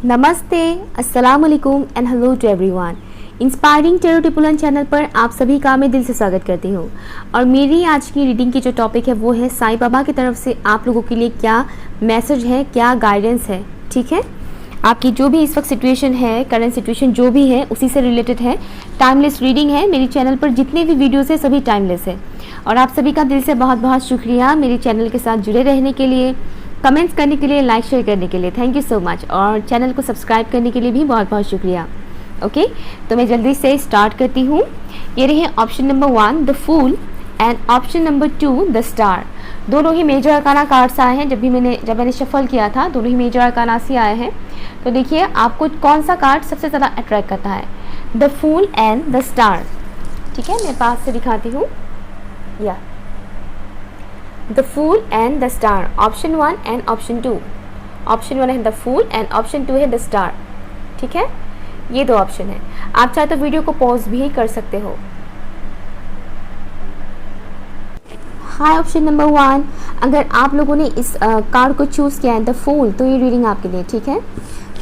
नमस्ते, अस्सलाम वालेकुम and hello to everyone. Inspiring tarot टिपुलन चैनल पर आप सभी का मैं दिल से स्वागत करती हूँ। और मेरी आज की रीडिंग की जो टॉपिक है वो है साईं बाबा की तरफ से आप लोगों के लिए क्या मैसेज है, क्या गाइडेंस है। ठीक है, आपकी जो भी इस वक्त सिचुएशन है, करंट सिचुएशन जो भी है उसी से रिलेटेड है। टाइमलेस रीडिंग है। मेरी चैनल पर जितने भी वीडियोस है सभी टाइमलेस है। और आप सभी का दिल से बहुत बहुत शुक्रिया मेरे चैनल के साथ जुड़े रहने के लिए, कमेंट्स करने के लिए, लाइक शेयर करने के लिए। Thank you so much. और चैनल को सब्सक्राइब करने के लिए भी बहुत बहुत शुक्रिया। ओके, तो मैं जल्दी से स्टार्ट करती हूँ। ये रहे option number 1 the fool and option number 2 the star. दोनों ही मेजर अरकाना कार्ड्स आए हैं। जब मैंने शफल किया था दोनों ही मेजर अरकाना से आए हैं। तो देखिए आपको कौन सा कार्ड सबसे ज़्यादा अट्रैक्ट करता है, the fool and the star. ठीक है, मैं पास से दिखाती हूँ। या the fool and the star, option 1 and option 2। Option 1 है द फूल एंड ऑप्शन 2 है द स्टार। ठीक है, ये दो ऑप्शन है। आप चाहे तो वीडियो को पॉज भी कर सकते हो। हाय ऑप्शन नंबर 1, अगर आप लोगों ने इस कार्ड को चूज़ किया है द फूल, तो ये रीडिंग आपके लिए। ठीक है,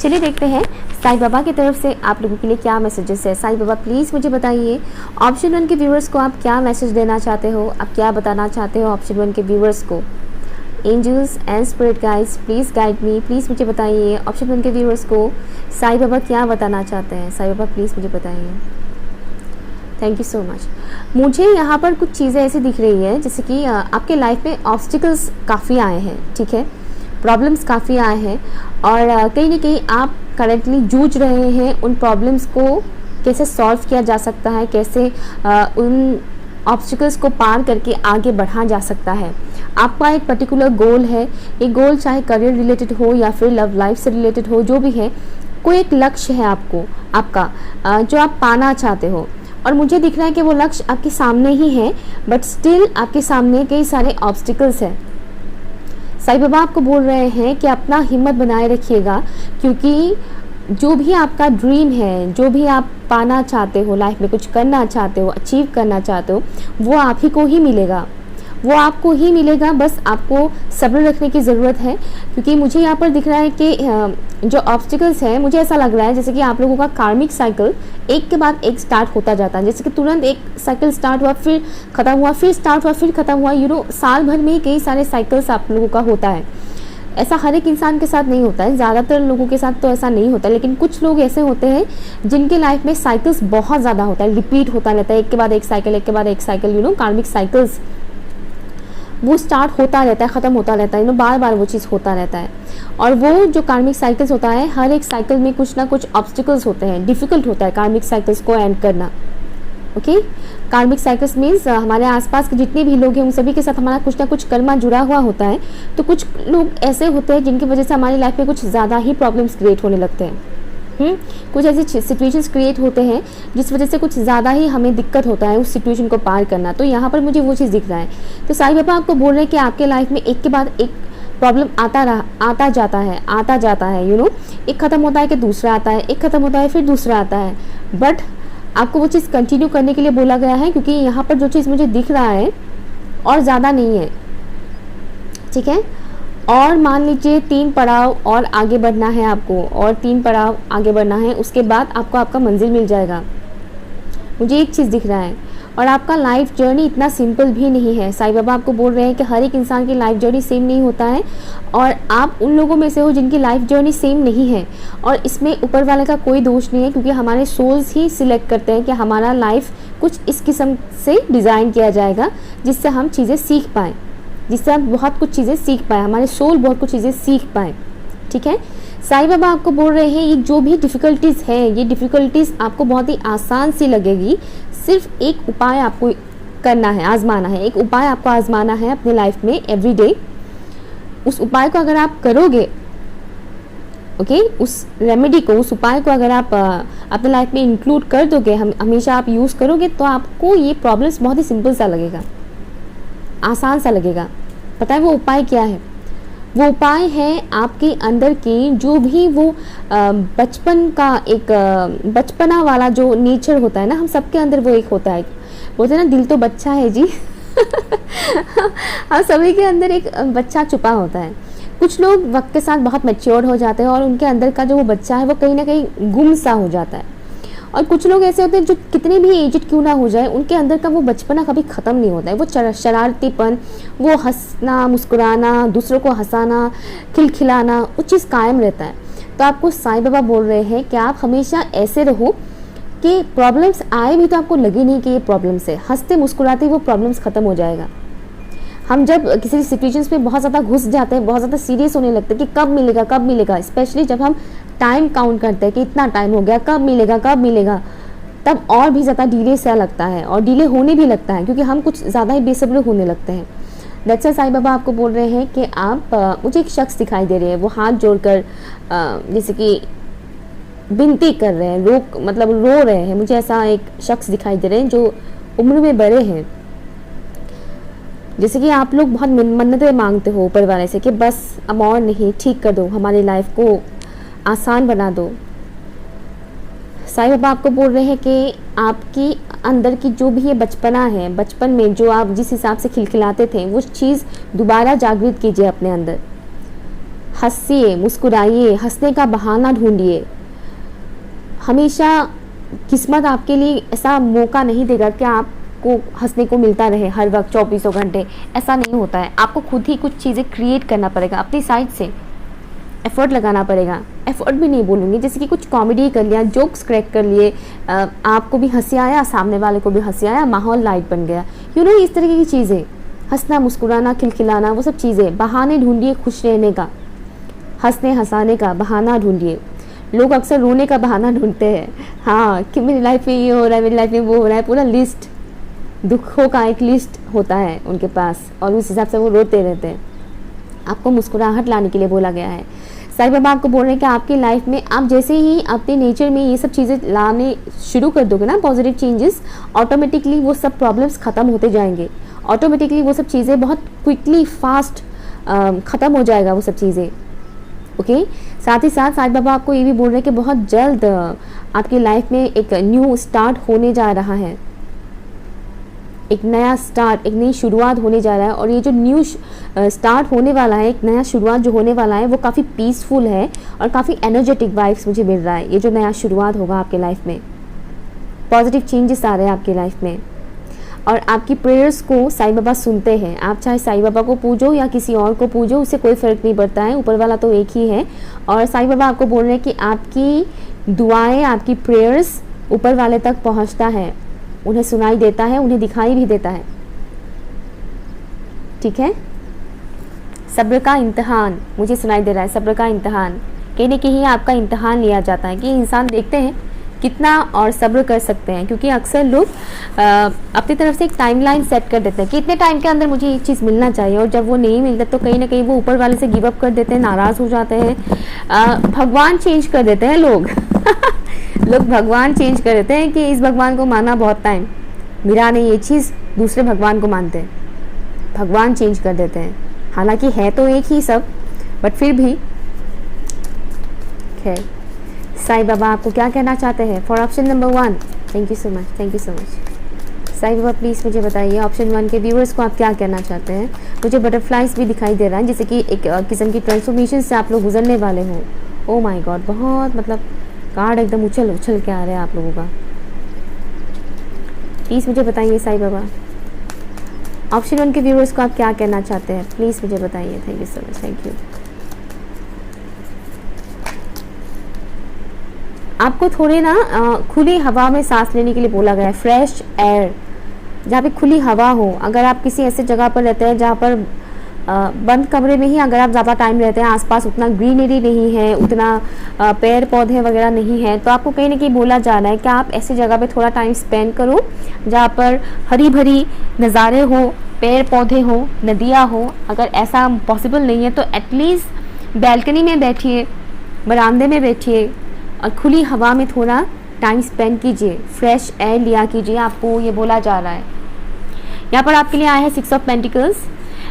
चलिए देखते हैं साईं बाबा की तरफ से आप लोगों के लिए क्या मैसेजेस है। साईं बाबा प्लीज़ मुझे बताइए ऑप्शन 1 के व्यूअर्स को आप क्या मैसेज देना चाहते हो, आप क्या बताना चाहते हो ऑप्शन 1 के व्यूअर्स को। Angels and spirit guides please guide me, please मुझे बताइए ऑप्शन 1 के व्यूअर्स को साईं बाबा क्या बताना चाहते हैं। साईं बाबा प्लीज़ मुझे बताइए। Thank you so much. मुझे यहाँ पर कुछ चीज़ें ऐसी दिख रही है जैसे कि आपके लाइफ में ऑब्स्टिकल्स काफ़ी आए हैं। ठीक है, प्रॉब्लम्स काफ़ी आए हैं और कहीं ना कहीं आप करेंटली जूझ रहे हैं उन प्रॉब्लम्स को कैसे सॉल्व किया जा सकता है, कैसे उन ऑब्स्टिकल्स को पार करके आगे बढ़ा जा सकता है। आपका एक पर्टिकुलर गोल है, ये गोल चाहे करियर रिलेटेड हो या फिर लव लाइफ से रिलेटेड हो, जो भी है कोई एक लक्ष्य है आपका जो आप पाना चाहते हो। और मुझे दिख रहा है कि वो लक्ष्य आपके सामने ही है, बट स्टिल आपके सामने कई सारे ऑब्स्टिकल्स हैं। साईं बाबा आपको बोल रहे हैं कि अपना हिम्मत बनाए रखिएगा, क्योंकि जो भी आपका ड्रीम है, जो भी आप पाना चाहते हो लाइफ में, कुछ करना चाहते हो, अचीव करना चाहते हो, वो आप ही को ही मिलेगा, वो आपको ही मिलेगा। बस आपको सब्र रखने की ज़रूरत है। क्योंकि मुझे यहाँ पर दिख रहा है कि जो ऑब्स्टिकल्स हैं, मुझे ऐसा लग रहा है जैसे कि आप लोगों का कार्मिक साइकिल एक के बाद एक स्टार्ट होता जाता है। जैसे कि तुरंत एक साइकिल स्टार्ट हुआ, फिर ख़त्म हुआ, फिर स्टार्ट हुआ, फिर ख़त्म हुआ। साल भर में ही कई सारे साइकिल्स आप लोगों का होता है। ऐसा हर एक इंसान के साथ नहीं होता है, ज़्यादातर लोगों के साथ तो ऐसा नहीं होता, लेकिन कुछ लोग ऐसे होते हैं जिनके लाइफ में साइकिल्स बहुत ज़्यादा होता है, रिपीट होता रहता है, एक के बाद एक साइकिल, एक के बाद एक साइकिल। कार्मिक साइकिल्स वो स्टार्ट होता रहता है, ख़त्म होता रहता है, बार बार वो चीज़ होता रहता है। और वो जो कार्मिक साइकिल्स होता है, हर एक साइकिल में कुछ ना कुछ ऑब्स्टिकल्स होते हैं, डिफ़िकल्ट होता है कार्मिक साइकिल्स को एंड करना। ओके, कार्मिक साइकिल्स मीन्स हमारे आसपास के जितने भी लोग हैं उन सभी के साथ हमारा कुछ ना कुछ कर्मा जुड़ा हुआ होता है। तो कुछ लोग ऐसे होते हैं जिनकी वजह से हमारी लाइफ में कुछ ज़्यादा ही प्रॉब्लम्स क्रिएट होने लगते हैं। कुछ ऐसे सिचुएशंस क्रिएट होते हैं जिस वजह से कुछ ज़्यादा ही हमें दिक्कत होता है उस सिचुएशन को पार करना। तो यहाँ पर मुझे वो चीज़ दिख रहा है। तो साईं बाबा आपको बोल रहे हैं कि आपके लाइफ में एक के बाद एक प्रॉब्लम आता जाता है। एक ख़त्म होता है कि दूसरा आता है, एक ख़त्म होता है फिर दूसरा आता है। बट आपको वो चीज़ कंटिन्यू करने के लिए बोला गया है, क्योंकि यहाँ पर जो चीज़ मुझे दिख रहा है और ज़्यादा नहीं है। ठीक है, और मान लीजिए 3 पड़ाव और आगे बढ़ना है आपको, और 3 पड़ाव आगे बढ़ना है, उसके बाद आपको आपका मंजिल मिल जाएगा। मुझे एक चीज़ दिख रहा है। और आपका लाइफ जर्नी इतना सिंपल भी नहीं है। साईं बाबा आपको बोल रहे हैं कि हर एक इंसान की लाइफ जर्नी सेम नहीं होता है, और आप उन लोगों में से हो जिनकी लाइफ जर्नी सेम नहीं है। और इसमें ऊपर वाले का कोई दोष नहीं है, क्योंकि हमारे सोल्स ही सिलेक्ट करते हैं कि हमारा लाइफ कुछ इस किस्म से डिज़ाइन किया जाएगा जिससे हम चीज़ें सीख पाएँ, जिससे हम बहुत कुछ चीज़ें सीख पाएँ, हमारे सोल बहुत कुछ चीज़ें सीख पाएँ। ठीक है, साईं बाबा आपको बोल रहे हैं ये जो भी डिफ़िकल्टीज़ हैं, ये डिफ़िकल्टीज़ आपको बहुत ही आसान सी लगेगी। सिर्फ एक उपाय आपको करना है, आजमाना है। एक उपाय आपको आजमाना है अपने लाइफ में एवरी डे। उस उपाय को अगर आप करोगे, ओके, उस रेमेडी को, उस उपाय को अगर आप अपने लाइफ में इंक्लूड कर दोगे, हमेशा आप यूज़ करोगे, तो आपको ये प्रॉब्लम्स बहुत ही सिंपल सा लगेगा, आसान सा लगेगा। पता है वो उपाय क्या है? वो उपाय है आपके अंदर की जो भी वो बचपन का एक बचपना वाला जो नेचर होता है ना, हम सबके अंदर वो एक होता है। बोलते हैं ना, दिल तो बच्चा है जी। हम सभी के अंदर एक बच्चा छुपा होता है। कुछ लोग वक्त के साथ बहुत मैच्योर हो जाते हैं और उनके अंदर का जो वो बच्चा है वो कहीं ना कहीं गुम सा हो जाता है। और कुछ लोग ऐसे होते हैं जो कितने भी एजड क्यों ना हो जाए, उनके अंदर का वो बचपना कभी ख़त्म नहीं होता है। वो शरारतीपन, वो हंसना, मुस्कुराना, दूसरों को हंसाना, खिलखिलाना, वो चीज़ कायम रहता है। तो आपको साईं बाबा बोल रहे हैं कि आप हमेशा ऐसे रहो कि प्रॉब्लम्स आए भी तो आपको लगे नहीं कि ये प्रॉब्लम्स है। हंसते मुस्कुराते वो प्रॉब्लम्स ख़त्म हो जाएगा। हम जब किसी सिचुएशंस में बहुत ज़्यादा घुस जाते हैं, बहुत ज़्यादा सीरियस होने लगते हैं कि कब मिलेगा कब मिलेगा, स्पेशली जब हम टाइम काउंट करते हैं कि इतना टाइम हो गया, कब मिलेगा, तब और भी ज़्यादा डिले सा लगता है और डिले होने भी लगता है क्योंकि हम कुछ ज़्यादा ही बेसब्र होने लगते हैं। दैट्स व्हाई साईं बाबा आपको बोल रहे हैं कि आप मुझे एक शख्स दिखाई दे रहे हैं, वो हाथ जोड़कर जैसे कि विनती कर रहे हैं, मतलब रो रहे हैं। मुझे ऐसा एक शख्स दिखाई दे रहे हैं जो उम्र में बड़े हैं। जैसे कि आप लोग बहुत मन्नतें मांगते हो ऊपर वाले से कि बस अब और नहीं, ठीक कर दो, हमारी लाइफ को आसान बना दो। साईं बाबा आपको बोल रहे हैं कि आपकी अंदर की जो भी ये बचपना है, बचपन में जो आप जिस हिसाब से खिलखिलाते थे, वो चीज़ दोबारा जागृत कीजिए अपने अंदर। हंसिए, मुस्कुराइए, हंसने का बहाना ढूंढिए। हमेशा किस्मत आपके लिए ऐसा मौका नहीं देगा कि आपको हंसने को मिलता रहे हर वक्त 24 घंटे, ऐसा नहीं होता है। आपको खुद ही कुछ चीज़ें क्रिएट करना पड़ेगा, अपनी साइड से एफर्ट लगाना पड़ेगा। एफर्ट भी नहीं बोलूँगी, जैसे कि कुछ कॉमेडी कर लिया, जोक्स क्रैक कर लिए, आपको भी हंसी आया, सामने वाले को भी हंसी आया, माहौल लाइट बन गया। इस तरीके की चीज़ें, हंसना, मुस्कुराना, खिलखिलाना, वो सब चीज़ें, बहाने ढूंढिए खुश रहने का, हंसने हंसाने का बहाना ढूंढिए। लोग अक्सर रोने का बहाना ढूंढते हैं, हाँ, कि मेरी लाइफ में ये हो रहा है, मेरी लाइफ में वो हो रहा है, पूरा लिस्ट, दुखों का एक लिस्ट होता है उनके पास और उस हिसाब से वो रोते रहते हैं। आपको मुस्कुराहट लाने के लिए बोला गया है। साईं बाबा आपको बोल रहे हैं कि आपकी लाइफ में आप जैसे ही अपने नेचर में ये सब चीज़ें लाने शुरू कर दोगे ना, पॉजिटिव चेंजेस, ऑटोमेटिकली वो सब प्रॉब्लम्स ख़त्म होते जाएंगे। ऑटोमेटिकली वो सब चीज़ें बहुत क्विकली फास्ट ख़त्म हो जाएगा वो सब चीज़ें। ओके, साथ ही साथ साईं बाबा आपको ये भी बोल रहे हैं कि बहुत जल्द आपकी लाइफ में एक न्यू स्टार्ट होने जा रहा है, एक नया स्टार्ट, एक नई शुरुआत होने जा रहा है। और ये जो न्यू स्टार्ट होने वाला है, एक नया शुरुआत जो होने वाला है, वो काफ़ी पीसफुल है और काफ़ी एनर्जेटिक वाइब्स मुझे मिल रहा है। ये जो नया शुरुआत होगा आपके लाइफ में, पॉजिटिव चेंजेस आ रहे हैं आपकी लाइफ में और आपकी प्रेयर्स को साईं बाबा सुनते हैं। आप चाहे साईं बाबा को पूजो या किसी और को पूजो, उससे कोई फ़र्क नहीं पड़ता है, ऊपर वाला तो एक ही है। और साईं बाबा आपको बोल रहे हैं कि आपकी दुआएं, आपकी प्रेयर्स ऊपर वाले तक पहुंचता है, उन्हें सुनाई देता है, उन्हें दिखाई भी देता है। ठीक है, सब्र का इम्तिहान मुझे सुनाई दे रहा है, सब्र का इम्तिहान, कहीं ना कहीं आपका इम्तिहान लिया जाता है कि इंसान देखते हैं कितना और सब्र कर सकते हैं। क्योंकि अक्सर लोग अपनी तरफ से एक टाइमलाइन सेट कर देते हैं कि इतने टाइम के अंदर मुझे ये चीज़ मिलना चाहिए, और जब वो नहीं मिलता तो कहीं ना कहीं वो ऊपर वाले से गिव अप कर देते हैं, नाराज़ हो जाते हैं, भगवान चेंज कर देते हैं लोग लोग भगवान चेंज कर देते हैं कि इस भगवान को माना बहुत टाइम, मेरा नहीं ये चीज़, दूसरे भगवान को मानते हैं, भगवान चेंज कर देते हैं। हालांकि है तो एक ही सब, बट फिर भी खैर। साईं बाबा आपको क्या कहना चाहते हैं for option number 1? Thank you so much, thank you so much. Sai Baba please मुझे बताइए ऑप्शन 1 के व्यूअर्स को आप क्या कहना चाहते हैं। मुझे बटरफ्लाइज भी दिखाई दे रहा है, जैसे कि एक किस्म की ट्रांसफॉर्मेशन से आप लोग गुजरने वाले हो। ओ माय गॉड, बहुत मतलब कार्ड एकदम उछल उछल के आ रहे हैं आप लोगों का। प्लीज़ मुझे बताइए साईं बाबा ऑप्शन 1 के व्यूअर्स को आप क्या कहना चाहते हैं, प्लीज़ मुझे बताइए। Thank you so much, thank you. आपको थोड़े ना खुली हवा में सांस लेने के लिए बोला गया है, फ्रेश एयर, जहाँ पे खुली हवा हो। अगर आप किसी ऐसे जगह पर रहते हैं जहाँ पर बंद कमरे में ही अगर आप ज़्यादा टाइम रहते हैं, आसपास उतना ग्रीनरी नहीं है, उतना पेड़ पौधे वगैरह नहीं है, तो आपको कहीं ना कहीं बोला जा रहा है कि आप ऐसी जगह पे थोड़ा टाइम स्पेंड करो जहाँ पर हरी भरी नज़ारे हो, पेड़ पौधे हो, नदियाँ हो। अगर ऐसा पॉसिबल नहीं है तो एटलीस्ट बैल्कनी में बैठिए, बरामदे में बैठिए और खुली हवा में थोड़ा टाइम स्पेंड कीजिए, फ्रेश एयर लिया कीजिए, आपको ये बोला जा रहा है। यहाँ पर आपके लिए आया है 6 ऑफ पेंटिकल्स।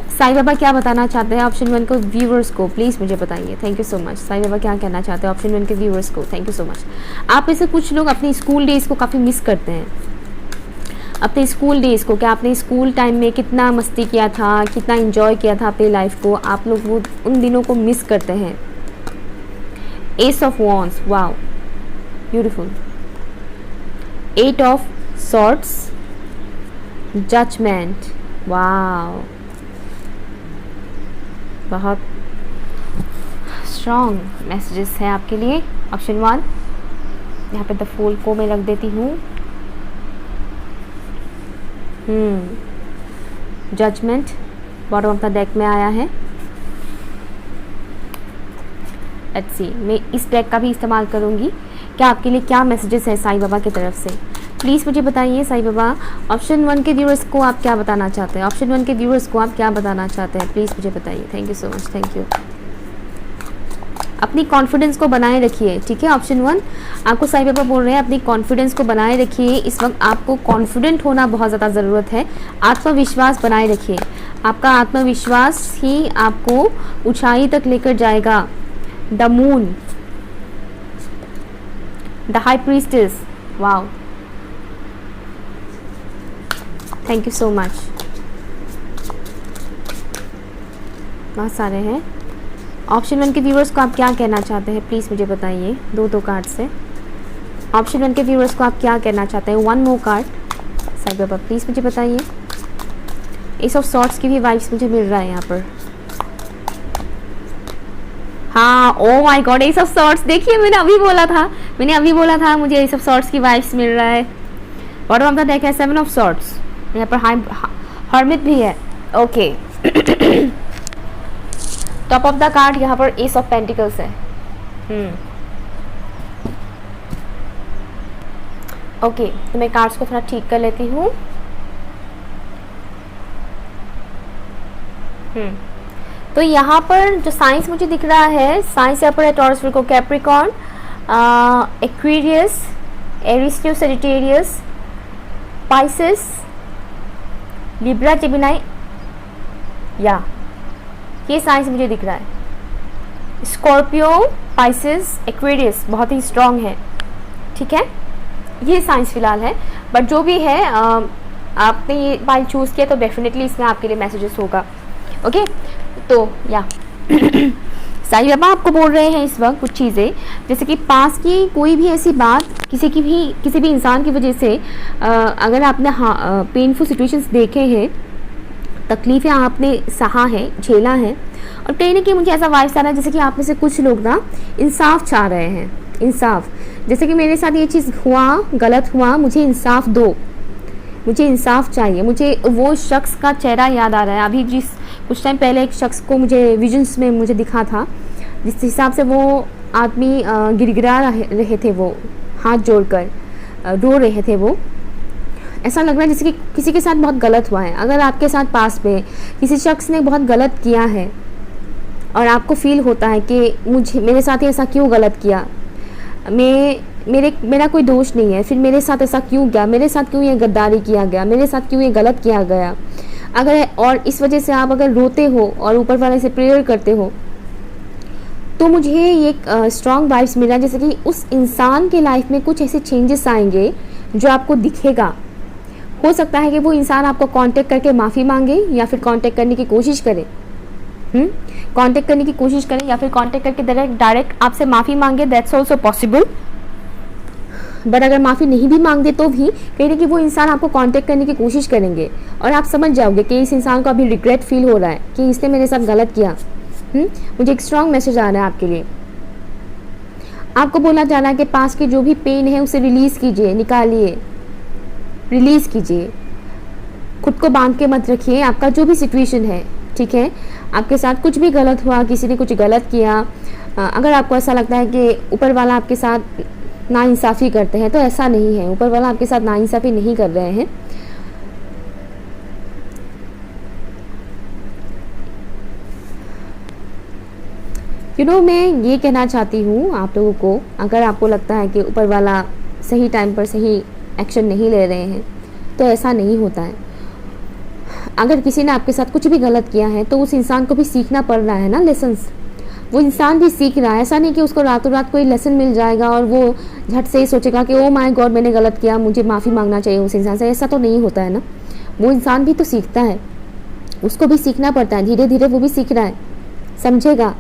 साईं बाबा क्या बताना चाहते हैं ऑप्शन 1 को व्यूवर्स को, प्लीज़ मुझे बताइए। Thank you so much. Sai Baba क्या कहना चाहते हैं ऑप्शन 1 के व्यूवर्स को, थैंक यू सो मच। आप में से कुछ लोग अपनी स्कूल डेज़ को काफ़ी मिस करते हैं, अपने स्कूल डेज़ को, क्या आपने स्कूल टाइम में कितना मस्ती किया था, कितना एंजॉय किया था अपनी लाइफ को, आप लोग वो उन दिनों को मिस करते हैं। Ace of wands, wow beautiful. Eight of swords, judgement, wow बहुत स्ट्रॉन्ग मैसेजेस हैं आपके लिए। ऑप्शन 1, यहाँ पे द फूल को मैं रख देती हूँ। Judgement bottom of the deck में आया है। लेट्स सी, मैं इस डेक का भी इस्तेमाल करूँगी। क्या आपके लिए क्या मैसेजेस हैं साईं बाबा की तरफ से, प्लीज़ मुझे बताइए। साईं बाबा ऑप्शन 1 के व्यूअर्स को आप क्या बताना चाहते हैं, ऑप्शन 1 के व्यूअर्स को आप क्या बताना चाहते हैं, प्लीज़ मुझे बताइए। Thank you so much, thank you. अपनी कॉन्फिडेंस को बनाए रखिए, ठीक है। ऑप्शन 1 आपको साईं बाबा बोल रहे हैं अपनी कॉन्फिडेंस को बनाए रखिए। इस वक्त आपको कॉन्फिडेंट होना बहुत ज़्यादा ज़रूरत है। आत्मविश्वास बनाए रखिए, आपका आत्मविश्वास ही आपको ऊंचाई तक लेकर जाएगा। The moon, the high priestess, wow thank you so much. बहुत सारे हैं। ऑप्शन 1 के व्यूअर्स को आप क्या कहना चाहते हैं, प्लीज़ मुझे बताइए। दो कार्ड से ऑप्शन 1 के व्यूअर्स को आप क्या कहना चाहते हैं। 1 मोर कार्ड साईं बाबा, प्लीज़ मुझे बताइए। एस ऑफ सॉर्ड्स की भी वाइब्स मुझे मिल रहा है यहाँ पर। हाँ, oh my God, S of swords, देखिए मैंने अभी बोला था मुझे एस ऑफ सॉर्ड्स की वाइब्स मिल रहा है। बॉटम ऑफ द डेक है 7 ऑफ सॉर्ड्स, यहाँ पर हर्मिट भी है। Okay top of the card यहाँ पर एस ऑफ पेंटिकल्स है। ओके, तो मैं कार्ड्स को थोड़ा ठीक कर लेती हूँ। तो यहाँ पर जो साइंस मुझे दिख रहा है, साइंस यहाँ पर है Taurus, Virgo, Capricorn, Aquarius, Aries, Leo, Sagittarius, Pisces, Libra, Gemini, या ये साइंस मुझे दिख रहा है। स्कॉर्पियो, पाइसेस, एक्वेरियस बहुत ही स्ट्रॉन्ग है, ठीक है। ये साइंस फिलहाल है, बट जो भी है आपने ये पाइल चूज़ किया तो डेफिनेटली इसमें आपके लिए मैसेजेस होगा। ओके, तो या साईं बाबा आपको बोल रहे हैं इस वक्त कुछ चीज़ें, जैसे कि पास की कोई भी ऐसी बात किसी भी इंसान की वजह से अगर आपने पेनफुल सिचुएशंस देखे हैं, तकलीफ़ें आपने सहा है, झेला है, और कहीं ना कहीं मुझे ऐसा वाइब्स आ रहा है जैसे कि आप में से कुछ लोग ना इंसाफ चाह रहे हैं। इंसाफ, जैसे कि मेरे साथ ये चीज़ हुआ, गलत हुआ, मुझे इंसाफ दो, मुझे इंसाफ चाहिए। मुझे वो शख्स का चेहरा याद आ रहा है अभी, जिस कुछ टाइम पहले एक शख्स को मुझे विजन्स में मुझे दिखा था, जिस हिसाब से वो आदमी गिड़गिड़ा रहे थे, वो हाथ जोड़कर रो रहे थे। वो ऐसा लग रहा है जैसे कि किसी के साथ बहुत गलत हुआ है। अगर आपके साथ पास में किसी शख्स ने बहुत गलत किया है और आपको फील होता है कि मेरे साथ ऐसा क्यों गलत किया, मेरा कोई दोष नहीं है, फिर मेरे साथ ऐसा क्यों गया, मेरे साथ क्यों ये गद्दारी किया गया, मेरे साथ क्यों ये गलत किया गया, अगर और इस वजह से आप अगर रोते हो और ऊपर वाले से प्रेयर करते हो, तो मुझे ये स्ट्रॉन्ग वाइब्स मिला जैसे कि उस इंसान के लाइफ में कुछ ऐसे चेंजेस आएंगे जो आपको दिखेगा। हो सकता है कि वो इंसान आपको कांटेक्ट करके माफ़ी मांगे या फिर कांटेक्ट करने की कोशिश करे, कांटेक्ट करने की कोशिश करें या फिर कांटेक्ट करके डायरेक्ट आपसे माफ़ी मांगे, दैट्स ऑल्सो पॉसिबल। बट अगर माफ़ी नहीं भी मांगते तो भी कहीं ना कि वो इंसान आपको कांटेक्ट करने की कोशिश करेंगे और आप समझ जाओगे कि इस इंसान को अभी रिग्रेट फील हो रहा है कि इसने मेरे साथ गलत किया। मुझे एक स्ट्रॉन्ग मैसेज आ रहा है आपके लिए। आपको बोला जा रहा है कि पास की जो भी पेन है उसे रिलीज़ कीजिए, निकालिए, रिलीज़ कीजिए, खुद को बांध के मत रखिए। आपका जो भी सिचुएशन है, ठीक है, आपके साथ कुछ भी गलत हुआ, किसी ने कुछ गलत किया, अगर आपको ऐसा लगता है कि ऊपर वाला आपके साथ नाइंसाफ़ी करते हैं, तो ऐसा नहीं है, ऊपर वाला आपके साथ नाइंसाफ़ी नहीं कर रहे हैं। मैं ये कहना चाहती हूँ आप लोगों को, अगर आपको लगता है कि ऊपर वाला सही टाइम पर सही एक्शन नहीं ले रहे हैं, तो ऐसा नहीं होता है। अगर किसी ने आपके साथ कुछ भी गलत किया है तो उस इंसान को भी सीखना पड़ रहा है ना, लेसन्स। वो इंसान भी सीख रहा है। ऐसा नहीं कि उसको रातों रात कोई लेसन मिल जाएगा और वो झट से ही सोचेगा कि ओ माय गॉड मैंने गलत किया, मुझे माफ़ी मांगना चाहिए उस इंसान से। ऐसा तो नहीं होता है ना। वो इंसान भी तो सीखता है, उसको भी सीखना पड़ता है, धीरे धीरे वो भी सीख रहा है, समझेगा।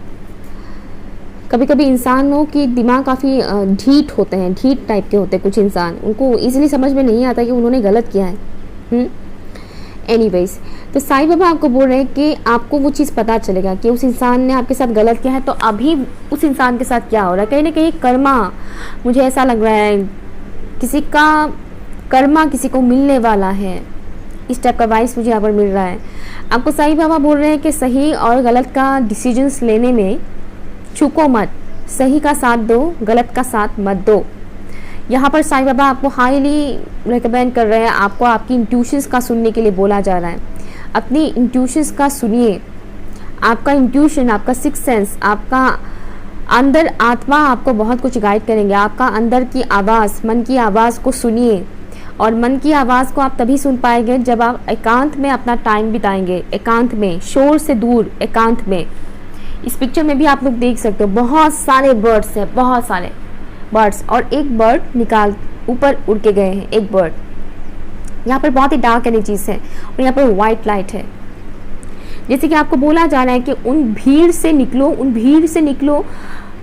कभी कभी इंसानों की दिमाग काफ़ी ढीठ होते हैं, ढीठ टाइप के होते हैं कुछ इंसान, उनको इजीली समझ में नहीं आता कि उन्होंने गलत किया है। एनीवेज, तो साईं बाबा आपको बोल रहे हैं कि आपको वो चीज़ पता चलेगा कि उस इंसान ने आपके साथ गलत किया है, तो अभी उस इंसान के साथ क्या हो रहा है। कहीं ना कहीं कर्मा, मुझे ऐसा लग रहा है किसी का कर्मा किसी को मिलने वाला है, इस टाइप का वाइस मुझे यहाँ पर मिल रहा है। आपको साईं बाबा बोल रहे हैं कि सही और गलत का डिसीजंस लेने में चूको मत, सही का साथ दो, गलत का साथ मत दो। यहाँ पर साईं बाबा आपको हाईली रिकमेंड कर रहे हैं, आपको आपकी इंट्यूशंस का सुनने के लिए बोला जा रहा है। अपनी इंट्यूशंस का सुनिए। आपका इंट्यूशन, आपका सिक्स सेंस, आपका अंदर आत्मा आपको बहुत कुछ गाइड करेंगे। आपका अंदर की आवाज़, मन की आवाज़ को सुनिए। और मन की आवाज़ को आप तभी सुन पाएंगे जब आप एकांत में अपना टाइम बिताएंगे, एकांत में, शोर से दूर, एकांत में। इस पिक्चर में भी आप लोग देख सकते हो बहुत सारे बर्ड्स हैं, बहुत सारे बर्ड्स, और एक बर्ड निकाल ऊपर उड़ के गए हैं, एक बर्ड। यहाँ पर बहुत ही डार्क एनर्जीज है और यहाँ पर वाइट लाइट है। जैसे कि आपको बोला जा रहा है कि उन भीड़ से निकलो, उन भीड़ से निकलो।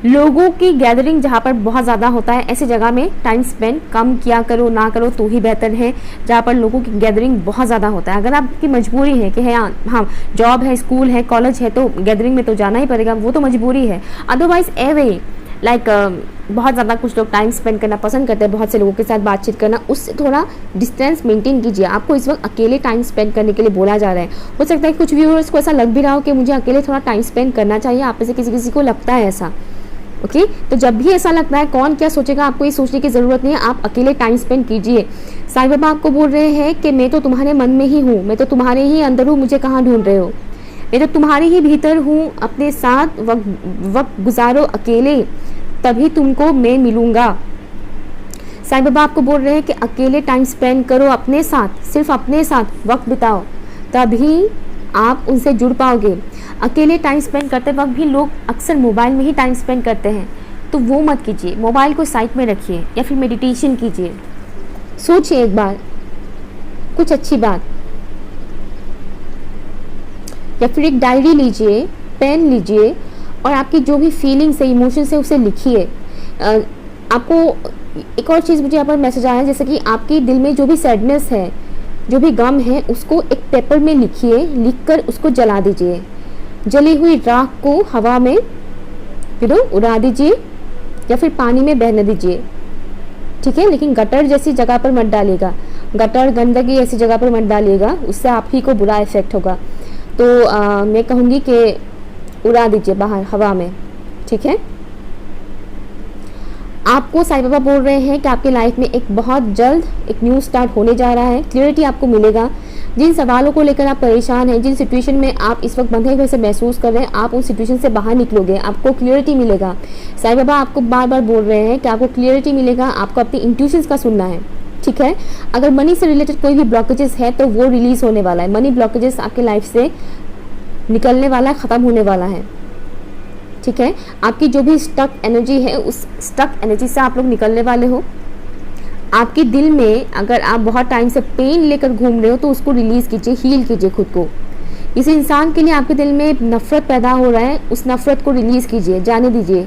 लोगों की गैदरिंग जहाँ पर बहुत ज़्यादा होता है, ऐसी जगह में टाइम स्पेंड कम किया करो, ना करो तो ही बेहतर है। जहाँ पर लोगों की गैदरिंग बहुत ज़्यादा होता है, अगर आपकी मजबूरी है कि है हाँ जॉब है, स्कूल है, कॉलेज है, तो गैदरिंग में तो जाना ही पड़ेगा, वो तो मजबूरी है। अदरवाइज एवे लाइक बहुत ज़्यादा कुछ लोग टाइम स्पेंड करना पसंद करते हैं, बहुत से लोगों के साथ बातचीत करना, उससे थोड़ा डिस्टेंस मेंटेन कीजिए। आपको इस वक्त अकेले टाइम स्पेंड करने के लिए बोला जा रहा है। हो सकता है कुछ व्यूअर्स को ऐसा लग भी रहा हो कि मुझे अकेले थोड़ा टाइम स्पेंड करना चाहिए, आप में से किसी किसी को लगता है ऐसा। ओके, तो जब भी ऐसा लगता है, कौन क्या सोचेगा, आपको ये सोचने की ज़रूरत नहीं है, आप अकेले टाइम स्पेंड कीजिए। साईं बाबा आपको बोल रहे हैं कि मैं तो तुम्हारे मन में ही हूँ, मैं तो तुम्हारे ही अंदर हूँ, मुझे कहाँ ढूंढ रहे हो, मैं तो तुम्हारे ही भीतर हूँ। अपने साथ वक्त गुजारो अकेले, तभी तुमको मैं मिलूंगा। साईं बाबा आपको बोल रहे हैं कि अकेले टाइम स्पेंड करो अपने साथ, सिर्फ अपने साथ वक्त बिताओ, तभी आप उनसे जुड़ पाओगे। अकेले टाइम स्पेंड करते वक्त भी लोग अक्सर मोबाइल में ही टाइम स्पेंड करते हैं, तो वो मत कीजिए। मोबाइल को साइड में रखिए या फिर मेडिटेशन कीजिए। सोचिए एक बार कुछ अच्छी बात, या फिर एक डायरी लीजिए, पेन लीजिए और आपकी जो भी फीलिंग्स है, इमोशंस है, उसे लिखिए। आपको एक और चीज़ मुझे यहाँ पर मैसेज आया है, जैसे कि आपकी दिल में जो भी सैडनेस है, जो भी गम है, उसको एक पेपर में लिखिए, लिखकर उसको जला दीजिए। जली हुई राख को हवा में उड़ा दीजिए या फिर पानी में बहने दीजिए, ठीक है। लेकिन गटर जैसी जगह पर मत डालिएगा, गटर गंदगी ऐसी जगह पर मत डालिएगा, उससे आप ही को बुरा इफेक्ट होगा। तो मैं कहूँगी कि उड़ा दीजिए बाहर हवा में, ठीक है। आपको साईं बाबा बोल रहे हैं कि आपकी लाइफ में एक बहुत जल्द एक न्यू स्टार्ट होने जा रहा है, क्लियरिटी आपको मिलेगा। जिन सवालों को लेकर आप परेशान हैं, जिन सिचुएशन में आप इस वक्त बंधे हुए से महसूस कर रहे हैं, आप उस सिचुएशन से बाहर निकलोगे, आपको क्लियरिटी मिलेगा। साईं बाबा आपको बार बार बोल रहे हैं कि आपको क्लियरिटी मिलेगा, आपको अपनी इंट्यूशंस का सुनना है, ठीक है। अगर मनी से रिलेटेड कोई भी ब्लॉकेजेस है तो वो रिलीज होने वाला है। मनी ब्लॉकेजेस आपके लाइफ से निकलने वाला है, ख़त्म होने वाला है, ठीक है। आपकी जो भी स्टक एनर्जी है, उस स्टक एनर्जी से आप लोग निकलने वाले हो। आपके दिल में अगर आप बहुत टाइम से पेन लेकर घूम रहे हो तो उसको रिलीज़ कीजिए, हील कीजिए खुद को। इस इंसान के लिए आपके दिल में नफ़रत पैदा हो रहा है, उस नफ़रत को रिलीज़ कीजिए, जाने दीजिए।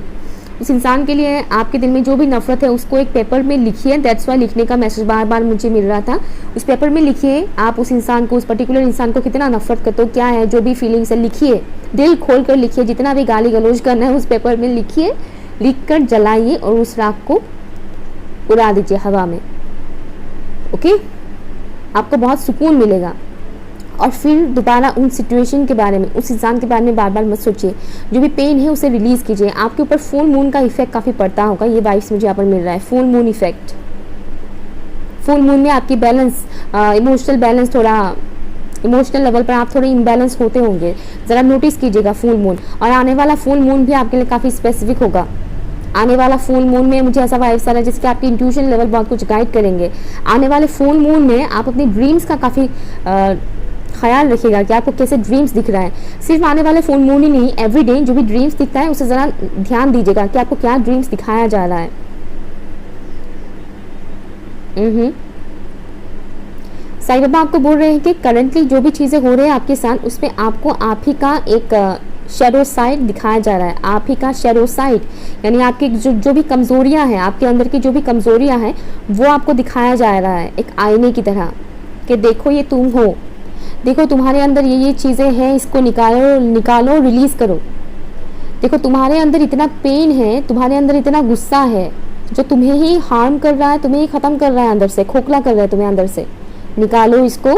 उस इंसान के लिए आपके दिल में जो भी नफ़रत है उसको एक पेपर में लिखिए। दैट्स वाई लिखने का मैसेज बार बार मुझे मिल रहा था। उस पेपर में लिखिए, आप उस इंसान को, उस पर्टिकुलर इंसान को कितना नफ़रत करते हो, क्या है, जो भी फीलिंग्स है लिखिए, दिल खोल कर लिखिए। जितना भी गाली गलौज करना है उस पेपर में लिखिए, लिख कर जलाइए और उस राख को उड़ा दीजिए हवा में, ओके। आपको बहुत सुकून मिलेगा। और फिर दोबारा उन सिचुएशन के बारे में, उस इंसान के बारे में बार बार मत सोचिए। जो भी पेन है उसे रिलीज़ कीजिए। आपके ऊपर फुल मून का इफेक्ट काफ़ी पड़ता होगा, ये वाइब्स मुझे यहाँ पर मिल रहा है, full moon effect. Full moon में आपकी बैलेंस, इमोशनल बैलेंस, थोड़ा इमोशनल लेवल पर आप थोड़े इम्बैलेंस होते होंगे, ज़रा नोटिस कीजिएगा फुल मून। और आने वाला फुल मून भी आपके लिए काफ़ी स्पेसिफिक होगा। आने वाला फुल मून में मुझे ऐसा वाइब्स आ रहा है जिसके आपकी इंट्यूशन लेवल बहुत कुछ गाइड करेंगे। आने वाले फुल मून में आप अपनी ड्रीम्स का काफ़ी ख्याल रखिएगा कि आपको कैसे ड्रीम्स दिख रहा है। सिर्फ आने वाले फुल मून ही नहीं, एवरीडे जो भी ड्रीम्स दिखता है उसे ज़रा ध्यान दीजिएगा कि आपको क्या ड्रीम्स दिखाया जा रहा है। साईं बाबा आपको बोल रहे हैं कि करंटली जो भी चीज़ें हो रही है आपके साथ, उसमें आपको आप ही का एक शैडो साइड दिखाया जा रहा है। आप ही का शैडो साइड यानी आपकी जो भी कमज़ोरियाँ हैं, आपके अंदर की जो भी कमज़ोरियाँ हैं वो आपको दिखाया जा रहा है एक आईने की तरह, कि देखो ये तुम हो, देखो तुम्हारे अंदर ये चीज़ें हैं, इसको निकालो रिलीज़ करो। देखो तुम्हारे अंदर इतना पेन है, तुम्हारे अंदर इतना गुस्सा है जो तुम्हें ही हार्म कर रहा है, तुम्हें ही ख़त्म कर रहा है, अंदर से खोखला कर रहा है तुम्हें अंदर से। निकालो इसको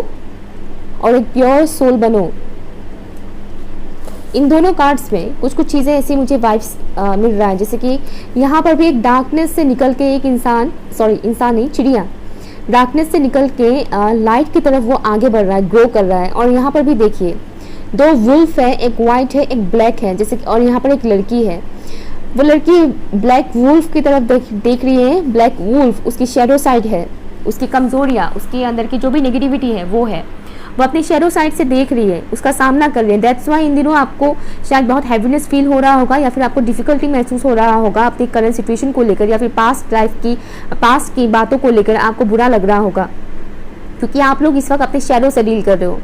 और एक प्योर सोल बनो। इन दोनों कार्ड्स में कुछ कुछ चीज़ें ऐसी मुझे वाइब्स मिल रहा है, जैसे कि यहाँ पर भी एक डार्कनेस से निकल के एक इंसान नहीं, चिड़िया डार्कनेस से निकल के लाइट की तरफ वो आगे बढ़ रहा है, ग्रो कर रहा है। और यहाँ पर भी देखिए 2 वुल्फ है, एक वाइट है एक ब्लैक है, जैसे कि, और यहाँ पर एक लड़की है, वो लड़की ब्लैक वुल्फ की तरफ देख रही है। ब्लैक वुल्फ उसकी शैडो साइड है, उसकी कमज़ोरियाँ, उसके अंदर की जो भी नेगेटिविटी है वो है, वो अपनी शैडो साइड से देख रही है, उसका सामना कर रही है। दैट्स वाई इन दिनों आपको शायद बहुत हैवीनेस फील हो रहा होगा, या फिर आपको डिफिकल्टी महसूस हो रहा होगा अपनी करंट सिचुएशन को लेकर, या फिर पास्ट की बातों को लेकर आपको बुरा लग रहा होगा, क्योंकि आप लोग इस वक्त अपने शैडो से डील कर रहे हो।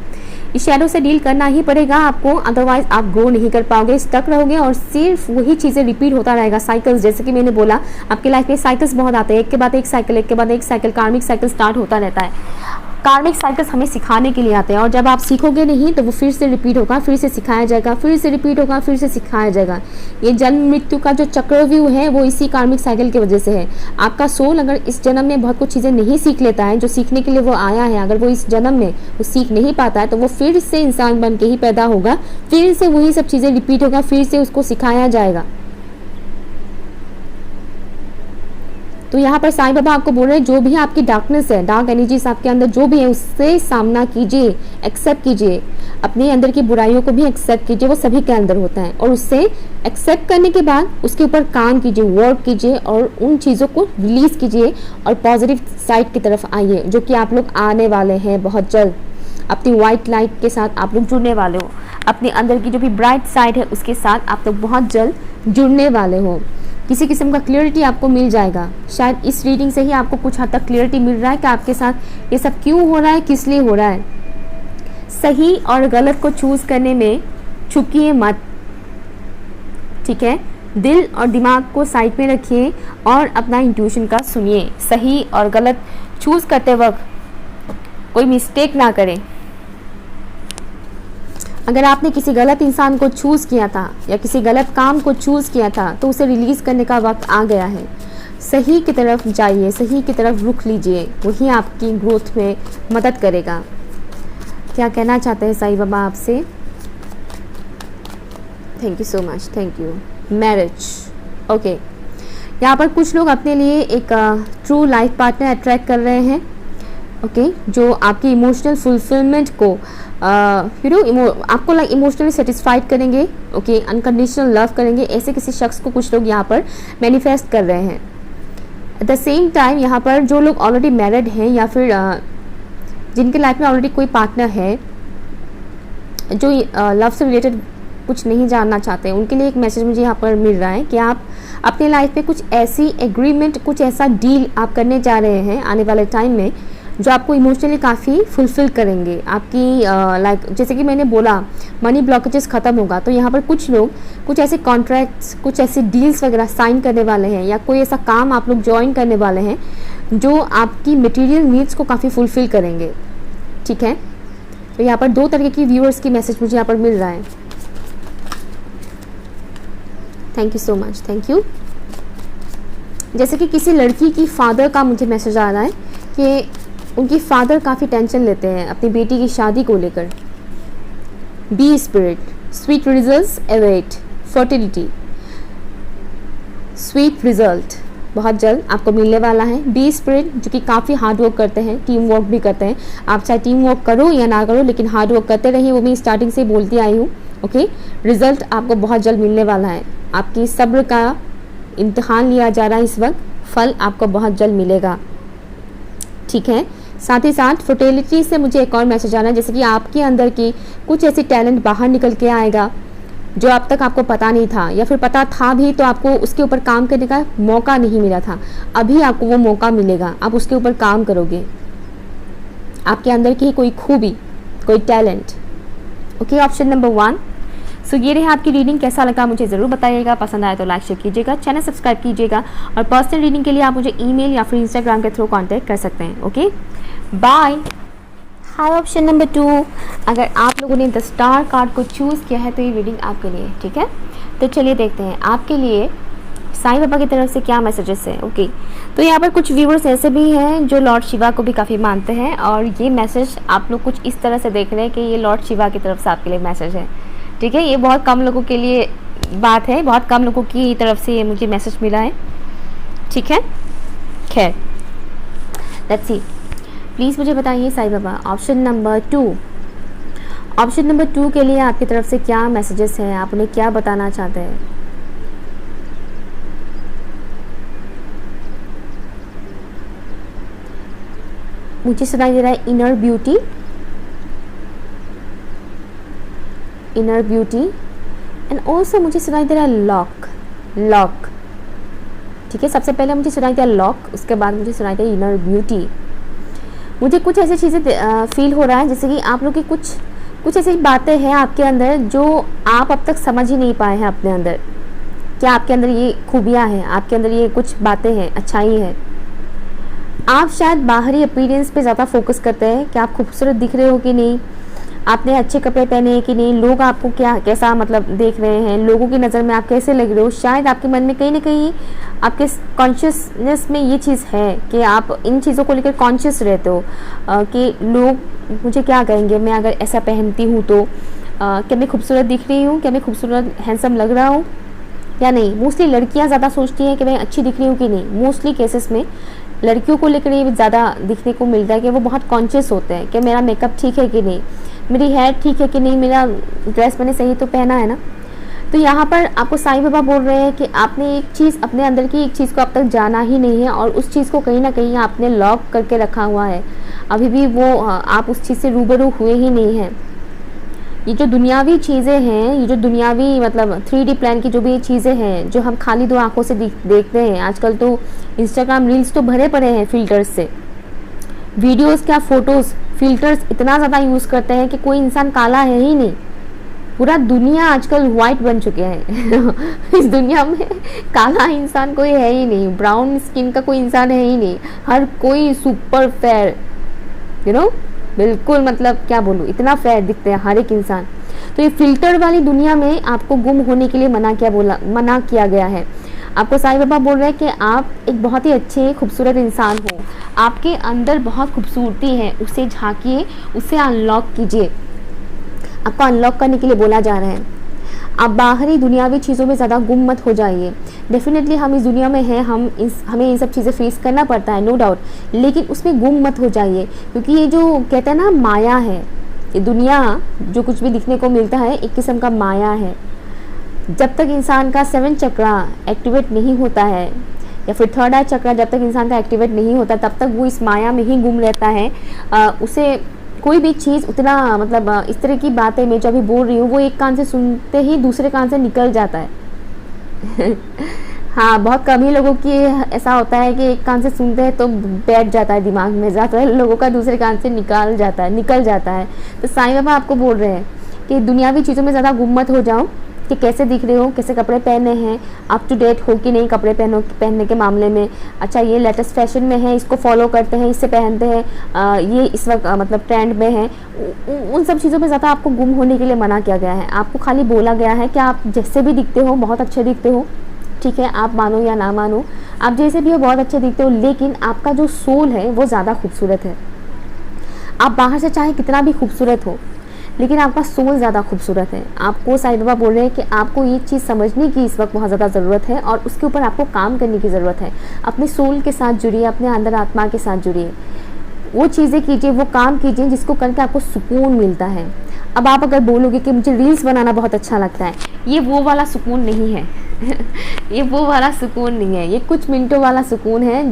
इस शैडो से डील करना ही पड़ेगा आपको, अदरवाइज आप ग्रो नहीं कर पाओगे, स्टक रहोगे और सिर्फ वही चीज़ें रिपीट होता रहेगा। साइकिल्स, जैसे कि मैंने बोला, आपकी लाइफ में साइकिल्स बहुत आते हैं, एक के बाद एक साइकिल, एक के बाद एक साइकिल, कार्मिक साइकिल स्टार्ट होता रहता है। कार्मिक साइकिल्स हमें सिखाने के लिए आते हैं, और जब आप सीखोगे नहीं तो वो फिर से रिपीट होगा, फिर से सिखाया जाएगा, फिर से रिपीट होगा, फिर से सिखाया जाएगा। ये जन्म मृत्यु का जो चक्रव्यूह है वो इसी कार्मिक साइकिल की वजह से है। आपका सोल अगर इस जन्म में बहुत कुछ चीज़ें नहीं सीख लेता है जो सीखने के लिए वो आया है, अगर वो इस जन्म में वो सीख नहीं पाता है तो वो फिर से इंसान बन के ही पैदा होगा, फिर से वही सब चीज़ें रिपीट होगा, फिर से उसको सिखाया जाएगा। तो यहाँ पर साईं बाबा आपको बोल रहे हैं जो भी आपकी डार्कनेस है, डार्क एनर्जीज आपके अंदर जो भी है, उससे सामना कीजिए, एक्सेप्ट कीजिए, अपने अंदर की बुराइयों को भी एक्सेप्ट कीजिए, वो सभी के अंदर होता है। और उससे एक्सेप्ट करने के बाद उसके ऊपर काम कीजिए, वर्क कीजिए और उन चीज़ों को रिलीज़ कीजिए और पॉजिटिव साइड की तरफ आइए, जो कि आप लोग आने वाले हैं बहुत जल्द। अपनी वाइट लाइट के साथ आप लोग जुड़ने वाले हो, अपने अंदर की जो भी ब्राइट साइड है उसके साथ आप लोग बहुत जल्द जुड़ने वाले हो। किसी किस्म का क्लियरिटी आपको मिल जाएगा। शायद इस रीडिंग से ही आपको कुछ हद तक क्लियरिटी मिल रहा है कि आपके साथ ये सब क्यों हो रहा है, किस लिए हो रहा है। सही और गलत को चूज़ करने में चूकिए मत, ठीक है। दिल और दिमाग को साइड में रखिए और अपना इंट्यूशन का सुनिए। सही और गलत चूज़ करते वक्त कोई मिस्टेक ना करें। अगर आपने किसी गलत इंसान को चूज़ किया था या किसी गलत काम को चूज़ किया था तो उसे रिलीज़ करने का वक्त आ गया है। सही की तरफ जाइए, सही की तरफ रुख लीजिए, वही आपकी ग्रोथ में मदद करेगा। क्या कहना चाहते हैं साईं बाबा आपसे? Thank you so much, thank you. Marriage, okay. यहाँ पर कुछ लोग अपने लिए एक ट्रू लाइफ पार्टनर अट्रैक्ट कर रहे हैं, ओके, जो आपकी इमोशनल फुलफिलमेंट को आपको लाइक इमोशनली सेटिस्फाइड करेंगे, ओके, अनकंडीशनल लव करेंगे। ऐसे किसी शख्स को कुछ लोग यहाँ पर मैनिफेस्ट कर रहे हैं। एट द सेम टाइम यहाँ पर जो लोग ऑलरेडी मैरिड हैं या फिर जिनके लाइफ में ऑलरेडी कोई पार्टनर है, जो लव से रिलेटेड कुछ नहीं जानना चाहते हैं, उनके लिए एक मैसेज मुझे यहाँ पर मिल रहा है कि आप अपने लाइफ में कुछ ऐसी एग्रीमेंट, कुछ ऐसा डील आप करने जा रहे हैं आने वाले टाइम में जो आपको इमोशनली काफ़ी फुलफिल करेंगे। आपकी लाइक जैसे कि मैंने बोला मनी ब्लॉकेजेस ख़त्म होगा, तो यहाँ पर कुछ लोग कुछ ऐसे कॉन्ट्रैक्ट्स, कुछ ऐसे डील्स वगैरह साइन करने वाले हैं, या कोई ऐसा काम आप लोग ज्वाइन करने वाले हैं जो आपकी मटेरियल नीड्स को काफ़ी फुलफिल करेंगे, ठीक है। तो यहाँ पर 2 तरह की व्यूअर्स की मैसेज मुझे यहाँ पर मिल रहा है। Thank you so much, thank you. जैसे कि किसी लड़की की फादर का मुझे मैसेज आ रहा है कि उनकी फादर काफ़ी टेंशन लेते हैं अपनी बेटी की शादी को लेकर। Be spirit, sweet results await, fertility, sweet result बहुत जल्द आपको मिलने वाला है। बी स्पिरिट जो कि काफ़ी हार्ड वर्क करते हैं, टीम वर्क भी करते हैं। आप चाहे टीम वर्क करो या ना करो, लेकिन हार्ड वर्क करते रहिए, वो मैं स्टार्टिंग से बोलती आई हूँ, ओके। रिजल्ट आपको बहुत जल्द मिलने वाला है। आपकी सब्र का इम्तिहान लिया जा रहा है इस वक्त, फल आपको बहुत जल्द मिलेगा, ठीक है। साथ ही साथ फर्टिलिटी से मुझे एक और मैसेज आ रहा है, जैसे कि आपके अंदर की कुछ ऐसी टैलेंट बाहर निकल के आएगा जो अब तक आपको पता नहीं था, या फिर पता था भी तो आपको उसके ऊपर काम करने का मौका नहीं मिला था। अभी आपको वो मौका मिलेगा, आप उसके ऊपर काम करोगे। आपके अंदर की कोई खूबी, कोई टैलेंट। Okay, option number 1। सो ये रहा आपकी रीडिंग। कैसा लगा मुझे ज़रूर बताइएगा, पसंद आया तो लाइक शेयर कीजिएगा, चैनल सब्सक्राइब कीजिएगा, और पर्सनल रीडिंग के लिए आप मुझे ईमेल या फिर इंस्टाग्राम के थ्रू कांटेक्ट कर सकते हैं। Okay, bye. Hi option number 2, अगर आप लोगों ने द स्टार कार्ड को चूज़ किया है तो ये रीडिंग आपके लिए, ठीक है। तो चलिए देखते हैं आपके लिए साईं बाबा की तरफ से क्या मैसेजेस है। ओके, तो यहाँ पर कुछ व्यूअर्स ऐसे भी हैं जो लॉर्ड शिवा को भी काफ़ी मानते हैं, और ये मैसेज आप लोग कुछ इस तरह से देख रहे हैं कि ये लॉर्ड शिवा की तरफ से आपके लिए मैसेज है, ठीक है। ये बहुत कम लोगों के लिए बात है, बहुत कम लोगों की तरफ से ये मुझे मैसेज मिला है, ठीक है। खैर, लेट्स सी, प्लीज़ मुझे बताइए Sai Baba option number 2, option number 2 के लिए आपकी तरफ से क्या मैसेजेस हैं, आप उन्हें क्या बताना चाहते हैं। मुझे सुनाई दे रहा है inner beauty, inner beauty, and also मुझे सुनाई दे रहा है लॉक, लॉक, ठीक है। सबसे पहले मुझे सुनाई दिया लॉक, उसके बाद मुझे सुनाई दिया इनर ब्यूटी। मुझे कुछ ऐसी चीज़ें फील हो रहा है जैसे कि आप लोग की कुछ ऐसी बातें हैं आपके अंदर जो आप अब तक समझ ही नहीं पाए हैं अपने अंदर। क्या आपके अंदर ये खूबियाँ हैं, आपके अंदर ये कुछ बातें हैं, अच्छाई है। आप शायद बाहरी अपीयरेंस पे ज़्यादा फोकस करते हैं कि आप खूबसूरत दिख रहे हो कि नहीं, आपने अच्छे कपड़े पहने हैं कि नहीं, लोग आपको कैसा मतलब देख रहे हैं, लोगों की नज़र में आप कैसे लग रहे हो। शायद आपके मन में कहीं ना कहीं आपके कॉन्शियसनेस में ये चीज़ है कि आप इन चीज़ों को लेकर कॉन्शियस रहते हो कि लोग मुझे क्या कहेंगे, मैं अगर ऐसा पहनती हूँ तो क्या मैं खूबसूरत दिख रही हूँ, क्या मैं खूबसूरत हैंडसम लग रहा हूँ या नहीं। मोस्टली लड़कियाँ ज़्यादा सोचती हैं कि मैं अच्छी दिख रही हूँ कि नहीं। मोस्टली केसेस में लड़कियों को लेकर ये ज़्यादा दिखने को मिलता है कि वो बहुत कॉन्शियस होते हैं कि मेरा मेकअप ठीक है कि नहीं, मेरी हेयर ठीक है कि नहीं, मेरा ड्रेस मैंने सही तो पहना है ना। तो यहाँ पर आपको साईं बाबा बोल रहे हैं कि आपने एक चीज़ अपने अंदर की एक चीज़ को अब तक जाना ही नहीं है, और उस चीज़ को कहीं ना कहीं आपने लॉक करके रखा हुआ है। अभी भी वो आप उस चीज़ से रूबरू हुए ही नहीं हैं। ये जो दुनियावी चीज़ें हैं, ये जो दुनियावी मतलब 3D प्लान की जो भी चीज़ें हैं जो हम खाली दो आंखों से देखते हैं। आजकल तो इंस्टाग्राम रील्स तो भरे पड़े हैं फिल्टर्स से, वीडियोस क्या फ़ोटोज़, फिल्टर्स इतना ज़्यादा यूज़ करते हैं कि कोई इंसान काला है ही नहीं। पूरा दुनिया आजकल वाइट बन चुके हैं इस दुनिया में काला इंसान कोई है ही नहीं, ब्राउन स्किन का कोई इंसान है ही नहीं, हर कोई सुपर फेयर, यू नो, बिल्कुल मतलब क्या बोलूँ, इतना फेयर दिखते हैं हर एक इंसान। तो ये फिल्टर वाली दुनिया में आपको गुम होने के लिए मना किया गया है। आपको साईं बाबा बोल रहे हैं कि आप एक बहुत ही अच्छे खूबसूरत इंसान हो, आपके अंदर बहुत खूबसूरती है, उसे झांकिए, उसे अनलॉक कीजिए। आपको अनलॉक करने के लिए बोला जा रहा है। आप बाहरी दुनियावी चीज़ों में ज़्यादा गुम मत हो जाइए। डेफिनेटली हम इस दुनिया में हैं, हमें ये सब चीज़ें फेस करना पड़ता है, नो डाउट, लेकिन उसमें गुम मत हो जाइए, क्योंकि ये जो कहते हैं ना माया है, ये दुनिया जो कुछ भी दिखने को मिलता है एक किस्म का माया है। जब तक इंसान का 7 चक्रा एक्टिवेट नहीं होता है, या फिर 3rd आई चक्रा जब तक इंसान का एक्टिवेट नहीं होता, तब तक वो इस माया में ही गुम रहता है। उसे कोई भी चीज़ उतना मतलब इस तरह की बातें मैं जो अभी बोल रही हूँ वो एक कान से सुनते ही दूसरे कान से निकल जाता है हाँ, बहुत कम ही लोगों की ऐसा होता है कि एक कान से सुनते हैं तो बैठ जाता है दिमाग में, ज़्यादातर लोगों का दूसरे कान से निकल जाता है। तो साईं बाबा आपको बोल रहे हैं कि दुनियावी चीज़ों में ज़्यादा गुम मत हो जाओ, कि कैसे दिख रहे हो, कैसे कपड़े पहने हैं, अप टू डेट हो कि नहीं कपड़े पहनने के मामले में। अच्छा, ये लेटेस्ट फैशन में है, इसको फॉलो करते हैं, इससे पहनते हैं, ये इस वक्त मतलब ट्रेंड में है। उन सब चीज़ों में ज़्यादा आपको गुम होने के लिए मना किया गया है। आपको खाली बोला गया है कि आप जैसे भी दिखते हो बहुत अच्छे दिखते हो, ठीक है, आप मानो या ना मानो, आप जैसे भी हो बहुत अच्छे दिखते हो, लेकिन आपका जो सोल है वो ज़्यादा खूबसूरत है। आप बाहर से चाहे कितना भी खूबसूरत हो, लेकिन आपका सोल ज़्यादा खूबसूरत है। आपको साईं बाबा बोल रहे हैं कि आपको ये चीज़ समझने की इस वक्त बहुत ज़्यादा ज़रूरत है, और उसके ऊपर आपको काम करने की ज़रूरत है। अपने सोल के साथ जुड़िए, अपने अंदर आत्मा के साथ जुड़िए, वो चीज़ें कीजिए, वो काम कीजिए जिसको करके आपको सुकून मिलता है। अब आप अगर बोलोगे कि मुझे रील्स बनाना बहुत अच्छा लगता है, ये वो वाला सुकून नहीं है ये वो वाला सुकून नहीं है, ये कुछ मिनटों वाला सुकून है,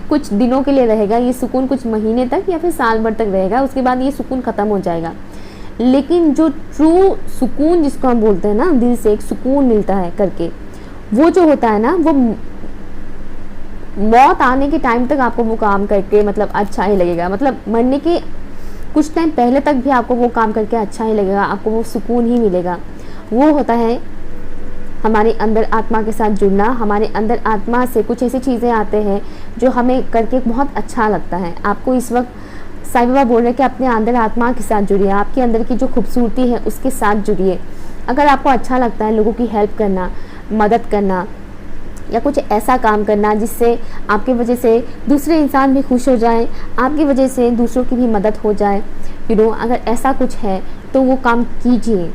कुछ दिनों के लिए रहेगा ये सुकून, कुछ महीने तक या फिर साल भर तक रहेगा, उसके बाद ये सुकून ख़त्म हो जाएगा। लेकिन जो ट्रू सुकून जिसको हम बोलते हैं ना, दिल से एक सुकून मिलता है करके, वो जो होता है ना, वो मौत आने के टाइम तक आपको वो काम करके मतलब अच्छा ही लगेगा, मतलब मरने के कुछ टाइम पहले तक भी आपको वो काम करके अच्छा ही लगेगा, आपको वो सुकून ही मिलेगा। वो होता है हमारे अंदर आत्मा के साथ जुड़ना। हमारे अंदर आत्मा से कुछ ऐसी चीज़ें आते हैं जो हमें करके बहुत अच्छा लगता है। आपको इस वक्त साईं बाबा बोल रहे हैं कि अपने अंदर आत्मा के साथ जुड़िए, आपके अंदर की जो खूबसूरती है उसके साथ जुड़िए। अगर आपको अच्छा लगता है लोगों की हेल्प करना, मदद करना या कुछ ऐसा काम करना जिससे आपकी वजह से दूसरे इंसान भी खुश हो जाए, आपकी वजह से दूसरों की भी मदद हो जाए, अगर ऐसा कुछ है तो वो काम कीजिए।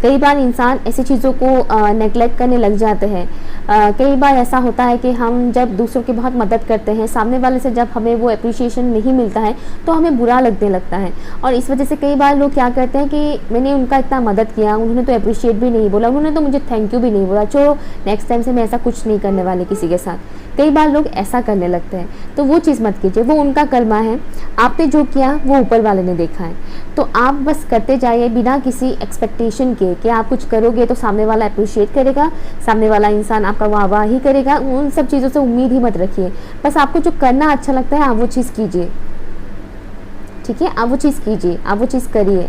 कई बार इंसान ऐसी चीज़ों को नेगलेक्ट करने लग जाते हैं। कई बार ऐसा होता है कि हम जब दूसरों की बहुत मदद करते हैं, सामने वाले से जब हमें वो अप्रिशिएशन नहीं मिलता है तो हमें बुरा लगने लगता है, और इस वजह से कई बार लोग क्या करते हैं कि मैंने उनका इतना मदद किया, उन्होंने तो अप्रिशिएट भी नहीं बोला, उन्होंने तो मुझे थैंक यू भी नहीं बोला, चलो नेक्स्ट टाइम से मैं ऐसा कुछ नहीं करने वाली किसी के साथ। कई बार लोग ऐसा करने लगते हैं, तो वो चीज़ मत कीजिए, वो उनका कर्मा है, आपने जो किया वो ऊपर वाले ने देखा है। तो आप बस करते जाइए बिना किसी एक्सपेक्टेशन के कि आप कुछ करोगे तो सामने वाला अप्रिशिएट करेगा, सामने वाला इंसान आपका वाह ही करेगा, उन सब चीज़ों से उम्मीद ही मत रखिए। बस आपको जो करना अच्छा लगता है आप वो चीज़ कीजिए, ठीक है, आप वो चीज़ कीजिए, आप वो चीज़ करिए।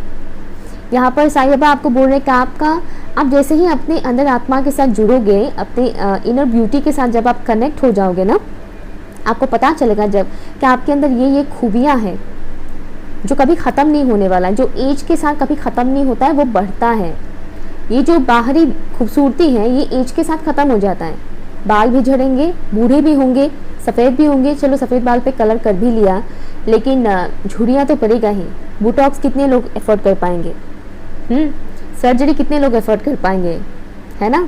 यहाँ पर साईं बाबा आपको बोल रहे हैं कि आप जैसे ही अपने अंदर आत्मा के साथ जुड़ोगे, अपने इनर ब्यूटी के साथ जब आप कनेक्ट हो जाओगे ना, आपको पता चलेगा जब कि आपके अंदर ये खूबियाँ हैं जो कभी ख़त्म नहीं होने वाला है, जो एज के साथ कभी ख़त्म नहीं होता है, वो बढ़ता है। ये जो बाहरी खूबसूरती है ये एज के साथ ख़त्म हो जाता है। बाल भी झड़ेंगे, बूढ़े भी होंगे, सफ़ेद भी होंगे, चलो सफ़ेद बाल पे कलर कर भी लिया, लेकिन झुर्रियाँ तो पड़ेगा ही। बोटॉक्स कितने लोग एफोर्ड कर पाएंगे, सर्जरी कितने लोग एफोर्ड कर पाएंगे, है ना।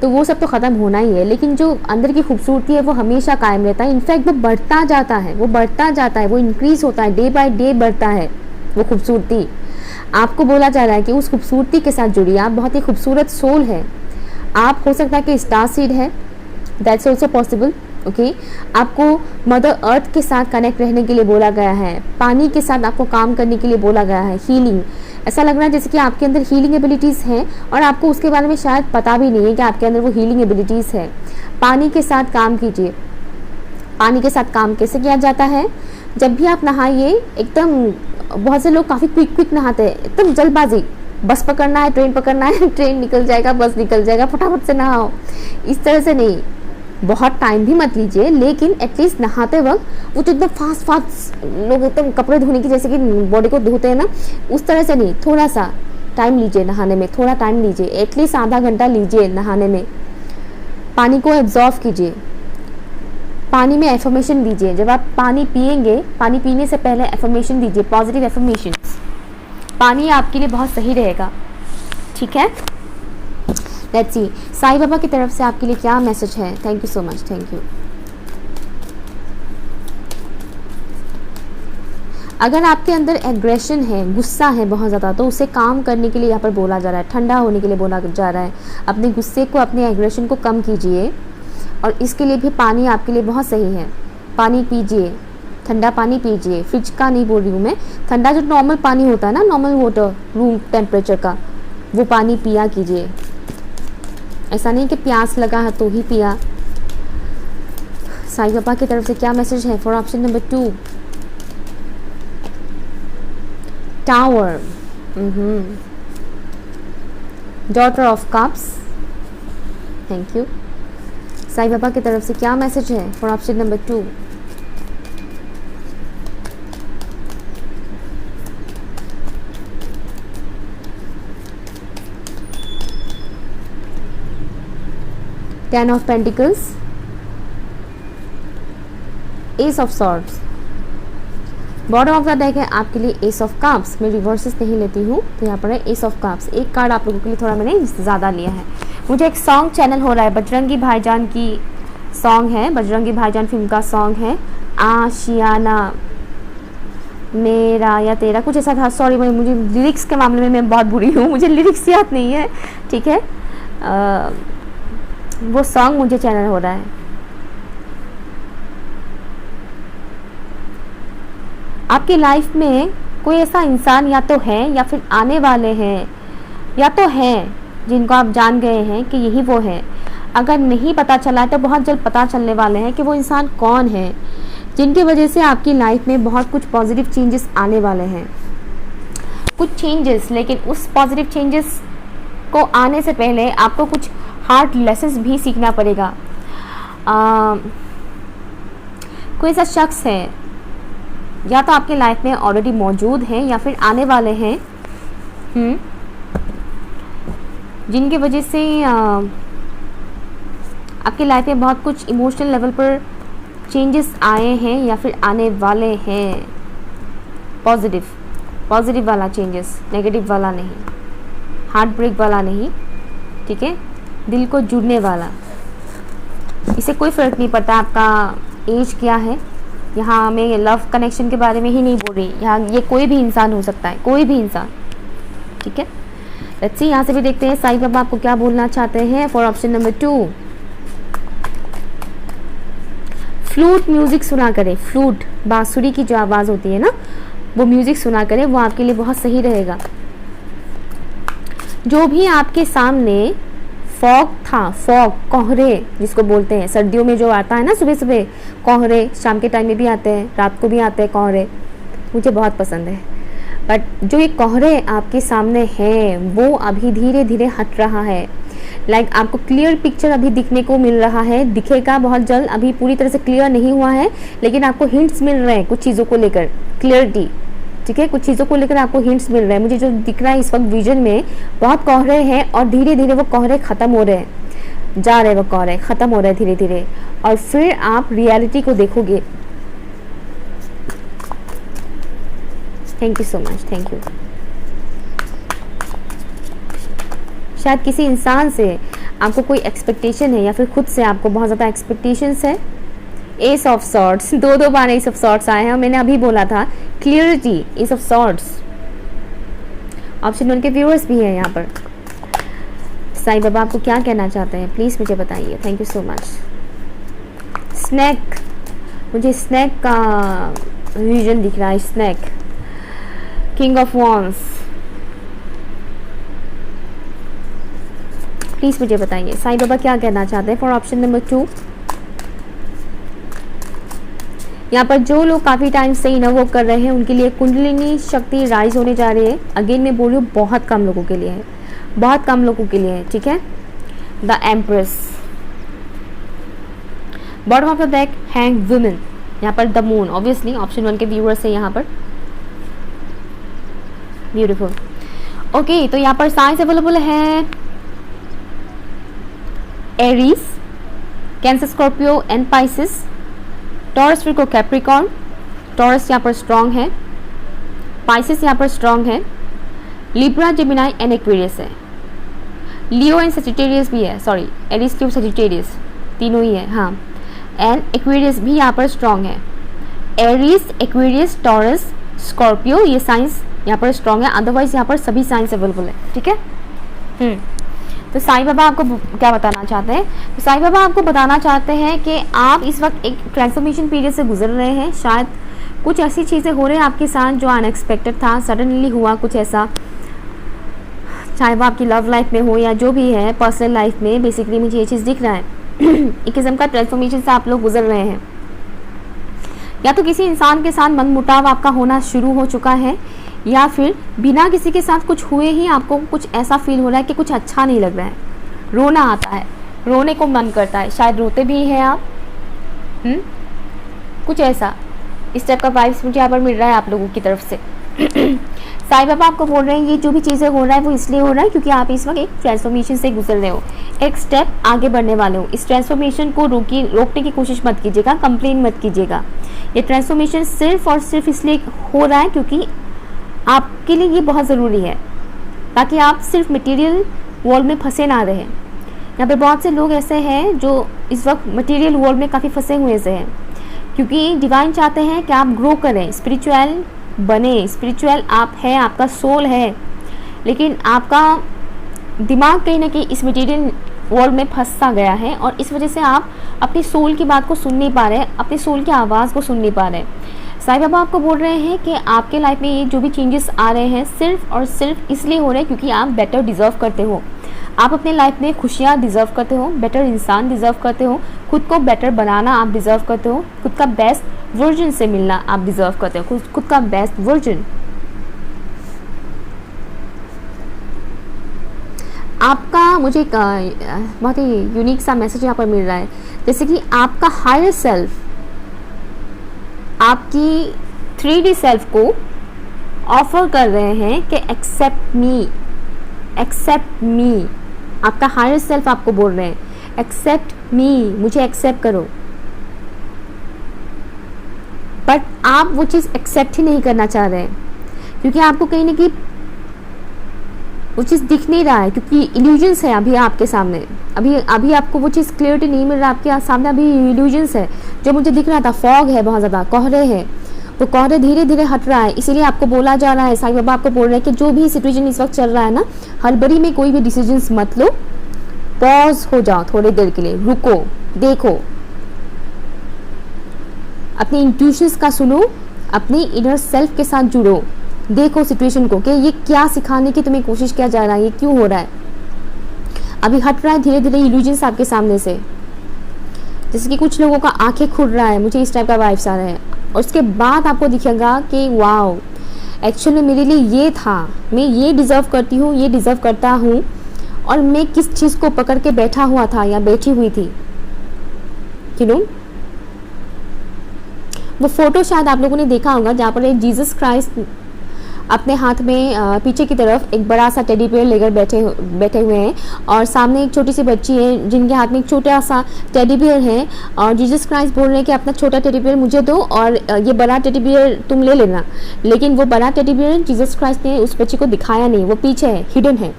तो वो सब तो ख़त्म होना ही है, लेकिन जो अंदर की खूबसूरती है वो हमेशा कायम रहता है। इनफैक्ट वो बढ़ता जाता है, वो बढ़ता जाता है, वो इंक्रीज़ होता है, डे बाय डे बढ़ता है वो खूबसूरती। आपको बोला जा रहा है कि उस खूबसूरती के साथ जुड़िए, आप बहुत ही खूबसूरत सोल है। आप हो सकता है कि स्टार सीड है, दैट्स ऑल्सो पॉसिबल, ओके। आपको मदर अर्थ के साथ कनेक्ट रहने के लिए बोला गया है, पानी के साथ आपको काम करने के लिए बोला गया है, हीलिंग। ऐसा लग रहा है जैसे कि आपके अंदर हीलिंग एबिलिटीज़ हैं और आपको उसके बारे में शायद पता भी नहीं है कि आपके अंदर वो हीलिंग एबिलिटीज़ है। पानी के साथ काम कीजिए। पानी के साथ काम कैसे किया जाता है? जब भी आप नहाइए, एकदम बहुत से लोग काफ़ी क्विक नहाते हैं, एकदम जल्दबाजी, बस पकड़ना है, ट्रेन पकड़ना है, ट्रेन निकल जाएगा, बस निकल जाएगा, फटाफट से नहाओ। इस तरह से नहीं, बहुत टाइम भी मत लीजिए, लेकिन एटलीस्ट नहाते वक्त वो तो एकदम फास्ट लोग एकदम कपड़े धोने की जैसे कि बॉडी को धोते हैं ना, उस तरह से नहीं, थोड़ा सा टाइम लीजिए नहाने में, थोड़ा टाइम लीजिए, एटलीस्ट आधा घंटा लीजिए नहाने में। पानी को एब्जॉर्व कीजिए, पानी में एफर्मेशन दीजिए। जब आप पानी पिएंगे, पानी पीने से पहले एफर्मेशन दीजिए, पॉजिटिव एफर्मेशन। पानी आपके लिए बहुत सही रहेगा, ठीक है। लेट्स सी साईं बाबा की तरफ से आपके लिए क्या मैसेज है। Thank you so much, thank you. अगर आपके अंदर एग्रेशन है, गुस्सा है बहुत ज़्यादा, तो उसे काम करने के लिए यहाँ पर बोला जा रहा है, ठंडा होने के लिए बोला जा रहा है। अपने गुस्से को, अपने एग्रेशन को कम कीजिए, और इसके लिए भी पानी आपके लिए बहुत सही है। पानी पीजिए, ठंडा पानी पीजिए। फ्रिज का नहीं बोल रही हूँ मैं, ठंडा जो नॉर्मल पानी होता है ना, नॉर्मल वाटर, रूम टेम्परेचर का, वो पानी पिया कीजिए। ऐसा नहीं कि प्यास लगा है तो ही पिया। साईं बाबा की तरफ से क्या मैसेज है for option number 2? Tower, daughter of cups, thank you. Sai Baba की तरफ से क्या मैसेज है for option number 2? Ten of pentacles, ace of swords. Bottom of the deck है आपके लिए एस ऑफ कप्स। मैं रिवर्सेस नहीं लेती हूँ, तो यहाँ पर है एस ऑफ कप्स। एक कार्ड आप लोगों के लिए थोड़ा मैंने ज़्यादा लिया है। मुझे एक सॉन्ग चैनल हो रहा है, बजरंगी भाईजान की सॉन्ग है, बजरंगी भाईजान फिल्म का सॉन्ग है, आशियाना मेरा या तेरा, कुछ ऐसा था। सॉरी, मुझे लिरिक्स के मामले में मैं बहुत बुरी हूँ, मुझे लिरिक्स याद नहीं है, ठीक है। वो सॉन्ग मुझे चैनल हो रहा है। आपकी लाइफ में कोई ऐसा इंसान या तो है या फिर आने वाले हैं या तो हैं जिनको आप जान गए हैं कि यही वो है। अगर नहीं पता चला है तो बहुत जल्द पता चलने वाले हैं कि वो इंसान कौन है, जिनकी वजह से आपकी लाइफ में बहुत कुछ पॉजिटिव चेंजेस आने वाले हैं। कुछ चेंजेस, लेकिन उस पॉजिटिव चेंजेस को आने से पहले आपको कुछ हार्ड लेसन्स भी सीखना पड़ेगा। कोई ऐसा शख्स है या तो आपके लाइफ में ऑलरेडी मौजूद है या फिर आने वाले हैं, जिनकी वजह से आपकी लाइफ में बहुत कुछ इमोशनल लेवल पर चेंजेस आए हैं या फिर आने वाले हैं। पॉजिटिव वाला चेंजेस, नेगेटिव वाला नहीं, हार्ट ब्रेक वाला नहीं, ठीक है, दिल को जुड़ने वाला। इसे कोई फ़र्क नहीं पड़ता आपका एज क्या है। यहाँ मैं लव कनेक्शन के बारे में ही नहीं बोल रही, यहाँ ये कोई भी इंसान हो सकता है, कोई भी इंसान, ठीक है। लेट्स सी, यहाँ से भी देखते हैं साईं बाबा आपको क्या बोलना चाहते हैं for option number 2। Flute music सुना करें, फ्लूट बांसुरी की जो आवाज़ होती है ना, वो म्यूज़िक सुना करें, वो आपके लिए बहुत सही रहेगा। जो भी आपके सामने फॉग था, फॉग कोहरे जिसको बोलते हैं, सर्दियों में जो आता है ना सुबह सुबह कोहरे, शाम के टाइम में भी आते हैं, रात को भी आते हैं कोहरे, मुझे बहुत पसंद है। बट जो ये कोहरे आपके सामने हैं वो अभी धीरे धीरे हट रहा है। लाइक आपको क्लियर पिक्चर अभी दिखने को मिल रहा है, दिखेगा बहुत जल्द, अभी पूरी तरह से क्लियर नहीं हुआ है, लेकिन आपको हिंट्स मिल रहे हैं कुछ चीज़ों को लेकर, क्लियरिटी, ठीक है, कुछ चीज़ों को लेकर आपको हिंट्स मिल रहे हैं। मुझे जो दिख रहा है इस वक्त विजन में, बहुत कोहरे हैं और धीरे धीरे वो कोहरे ख़त्म हो रहे हैं, जा रहे हैं, वो कोहरे ख़त्म हो रहे हैं धीरे धीरे, और फिर आप रियलिटी को देखोगे। Thank you so much, thank you. शायद किसी इंसान से आपको कोई एक्सपेक्टेशन है या फिर खुद से आपको बहुत ज़्यादा एक्सपेक्टेशंस है। एस ऑफ सॉर्ड्स, दो बार एस ऑफ सॉर्ड्स आए हैं और मैंने अभी बोला था clarity, S of swords. Option 1 के व्यूअर्स भी हैं यहाँ पर। साईं बाबा आपको क्या कहना चाहते हैं, प्लीज़ मुझे बताइए। Thank you so much. Snake, मुझे स्नैक का विजन दिख रहा है, snake, king of wands. Please मुझे बताइए साईं बाबा क्या कहना चाहते हैं फॉर ऑप्शन नंबर 2। यहाँ पर जो लोग काफ़ी टाइम से इनर वर्क कर रहे हैं उनके लिए कुंडलिनी शक्ति राइज होने जा रही है। अगेन मैं बोल रही हूँ बहुत कम लोगों के लिए है, बहुत कम लोगों के लिए है, ठीक है। The empress, bottom of the deck hang women, यहाँ पर द मून, ऑब्वियसली ऑप्शन 1 के व्यूअर्स है यहाँ पर। ब्यूटीफुल। ओके, तो यहाँ पर साइंस अवेलेबल है Aries, cancer, Scorpio and Pisces, taurus, Virgo, Capricorn. Taurus यहाँ पर स्ट्रॉन्ग है, पाइसिस यहाँ पर स्ट्रॉन्ग है, लिब्रा, जेमिनाई एंड एक्वेरियस है, लियो एंड सजिटेरियस भी है, सॉरी एरीज, लियो, सजिटेरियस तीनों ही है, हाँ, एंड एक्वेरियस भी यहाँ पर स्ट्रॉन्ग है। एरीज, एक्वेरियस, टॉरस, स्कॉर्पियो, ये साइंस यहाँ पर स्ट्रॉन्ग है, अदरवाइज यहाँ पर सभी साइंस अवेलेबल है, ठीक है। तो साईं बाबा आपको क्या बताना चाहते हैं, तो साईं बाबा आपको बताना चाहते हैं कि आप इस वक्त एक ट्रांसफॉर्मेशन पीरियड से गुजर रहे हैं। शायद कुछ ऐसी चीज़ें हो रही हैं आपके साथ जो अनएक्सपेक्टेड था, सडनली हुआ कुछ ऐसा, चाहे वो आपकी लव लाइफ में हो या जो भी है पर्सनल लाइफ में, बेसिकली मुझे ये चीज़ दिख रहा है। एक किस्म का ट्रांसफॉर्मेशन से आप लोग गुजर रहे हैं, या तो किसी इंसान के साथ मनमुटाव आपका होना शुरू हो चुका है, या फिर बिना किसी के साथ कुछ हुए ही आपको कुछ ऐसा फील हो रहा है कि कुछ अच्छा नहीं लग रहा है, रोना आता है, रोने को मन करता है, शायद रोते भी हैं आप, कुछ ऐसा, इस टाइप का वाइब्स मुझे यहाँ पर मिल रहा है आप लोगों की तरफ से। साईं बाबा आपको बोल रहे हैं ये जो भी चीज़ें हो रहा है वो इसलिए हो रहा है क्योंकि आप इस वक्त एक ट्रांसफॉर्मेशन से गुजर रहे हो, एक स्टेप आगे बढ़ने वाले हो। इस ट्रांसफॉर्मेशन को रोकने की कोशिश मत कीजिएगा, कंप्लेन मत कीजिएगा। ये ट्रांसफॉर्मेशन सिर्फ और सिर्फ इसलिए हो रहा है क्योंकि आपके लिए ये बहुत ज़रूरी है, ताकि आप सिर्फ मटेरियल वर्ल्ड में फंसे ना रहें। यहाँ पे बहुत से लोग ऐसे हैं जो इस वक्त मटेरियल वर्ल्ड में काफ़ी फंसे हुए से हैं, क्योंकि डिवाइन चाहते हैं कि आप ग्रो करें, स्पिरिचुअल बने, स्पिरिचुअल आप है, आपका सोल है, लेकिन आपका दिमाग कहीं ना कहीं इस मटेरियल वर्ल्ड में फंसा गया है और इस वजह से आप अपनी सोल की बात को सुन नहीं पा रहे हैं, अपनी सोल की आवाज़ को सुन नहीं पा रहे हैं। साईं बाबा आपको बोल रहे हैं कि आपके लाइफ में ये जो भी चेंजेस आ रहे हैं सिर्फ और सिर्फ इसलिए हो रहे हैं क्योंकि आप बेटर डिज़र्व करते हो। आप अपने लाइफ में खुशियाँ डिज़र्व करते हो, बेटर इंसान डिज़र्व करते हो, खुद को बेटर बनाना आप डिज़र्व करते हो, खुद का बेस्ट वर्जन से मिलना आप डिज़र्व करते हो, खुद का बेस्ट वर्जन। आपका मुझे एक बहुत ही यूनिक सा मैसेज यहाँ पर मिल रहा है, जैसे कि आपका हायर सेल्फ आपकी 3D सेल्फ को ऑफर कर रहे हैं कि एक्सेप्ट मी, एक्सेप्ट मी। आपका हायर सेल्फ आपको बोल रहे हैं एक्सेप्ट मी, मुझे एक्सेप्ट करो। बट आप वो चीज़ एक्सेप्ट ही नहीं करना चाह रहे हैं क्योंकि आपको कहीं ना कहीं वो चीज़ दिख नहीं रहा है, क्योंकि इल्यूजन्स है अभी आपके सामने। अभी आपको वो चीज़ क्लियरिटी नहीं मिल रहा आपके सामने, अभी इल्यूजन्स है। जो मुझे दिख रहा था फॉग है, बहुत ज़्यादा कोहरे है, वो कोहरे धीरे धीरे हट रहा है। इसीलिए आपको बोला जा रहा है, साईं बाबा आपको बोल रहे हैं कि जो भी सिचुएशन इस वक्त चल रहा है ना, हड़बड़ी में कोई भी डिसीजंस मत लो, पॉज हो जाओ थोड़ी देर के लिए, रुको, देखो, अपनी इंट्यूशंस का सुनो, अपनी इनर सेल्फ के साथ जुड़ो, देखो सिचुएशन को कि ये क्या सिखाने की तुम्हें कोशिश किया जा रहा है, ये क्यों हो रहा है। अभी हट रहा है धीरे धीरे इल्यूजन्स आपके सामने से, जैसे कि कुछ लोगों का आंखें खुल रहा है, मुझे इस टाइप का वाइब्स आ रहे हैं। और उसके बाद आपको दिखेगा कि वाओ, एक्चुअली मेरे लिए ये था, मैं ये डिज़र्व करती हूँ, ये डिज़र्व करता हूँ, और मैं किस चीज़ को पकड़ के बैठा हुआ था या बैठी हुई थी। वो फोटो शायद आप लोगों ने देखा होगा जहाँ पर एक जीसस क्राइस्ट अपने हाथ में पीछे की तरफ एक बड़ा सा टेडी बेयर लेकर बैठे हुए हैं और सामने एक छोटी सी बच्ची है जिनके हाथ में एक छोटा सा टेडी बेयर है और जीसस क्राइस्ट बोल रहे हैं कि अपना छोटा टेडी बेयर मुझे दो और ये बड़ा टेडी बेयर तुम ले लेना। लेकिन वो बड़ा टेडी बेयर जीसस क्राइस्ट ने उस बच्ची को दिखाया नहीं, वो पीछे है, हिडन है।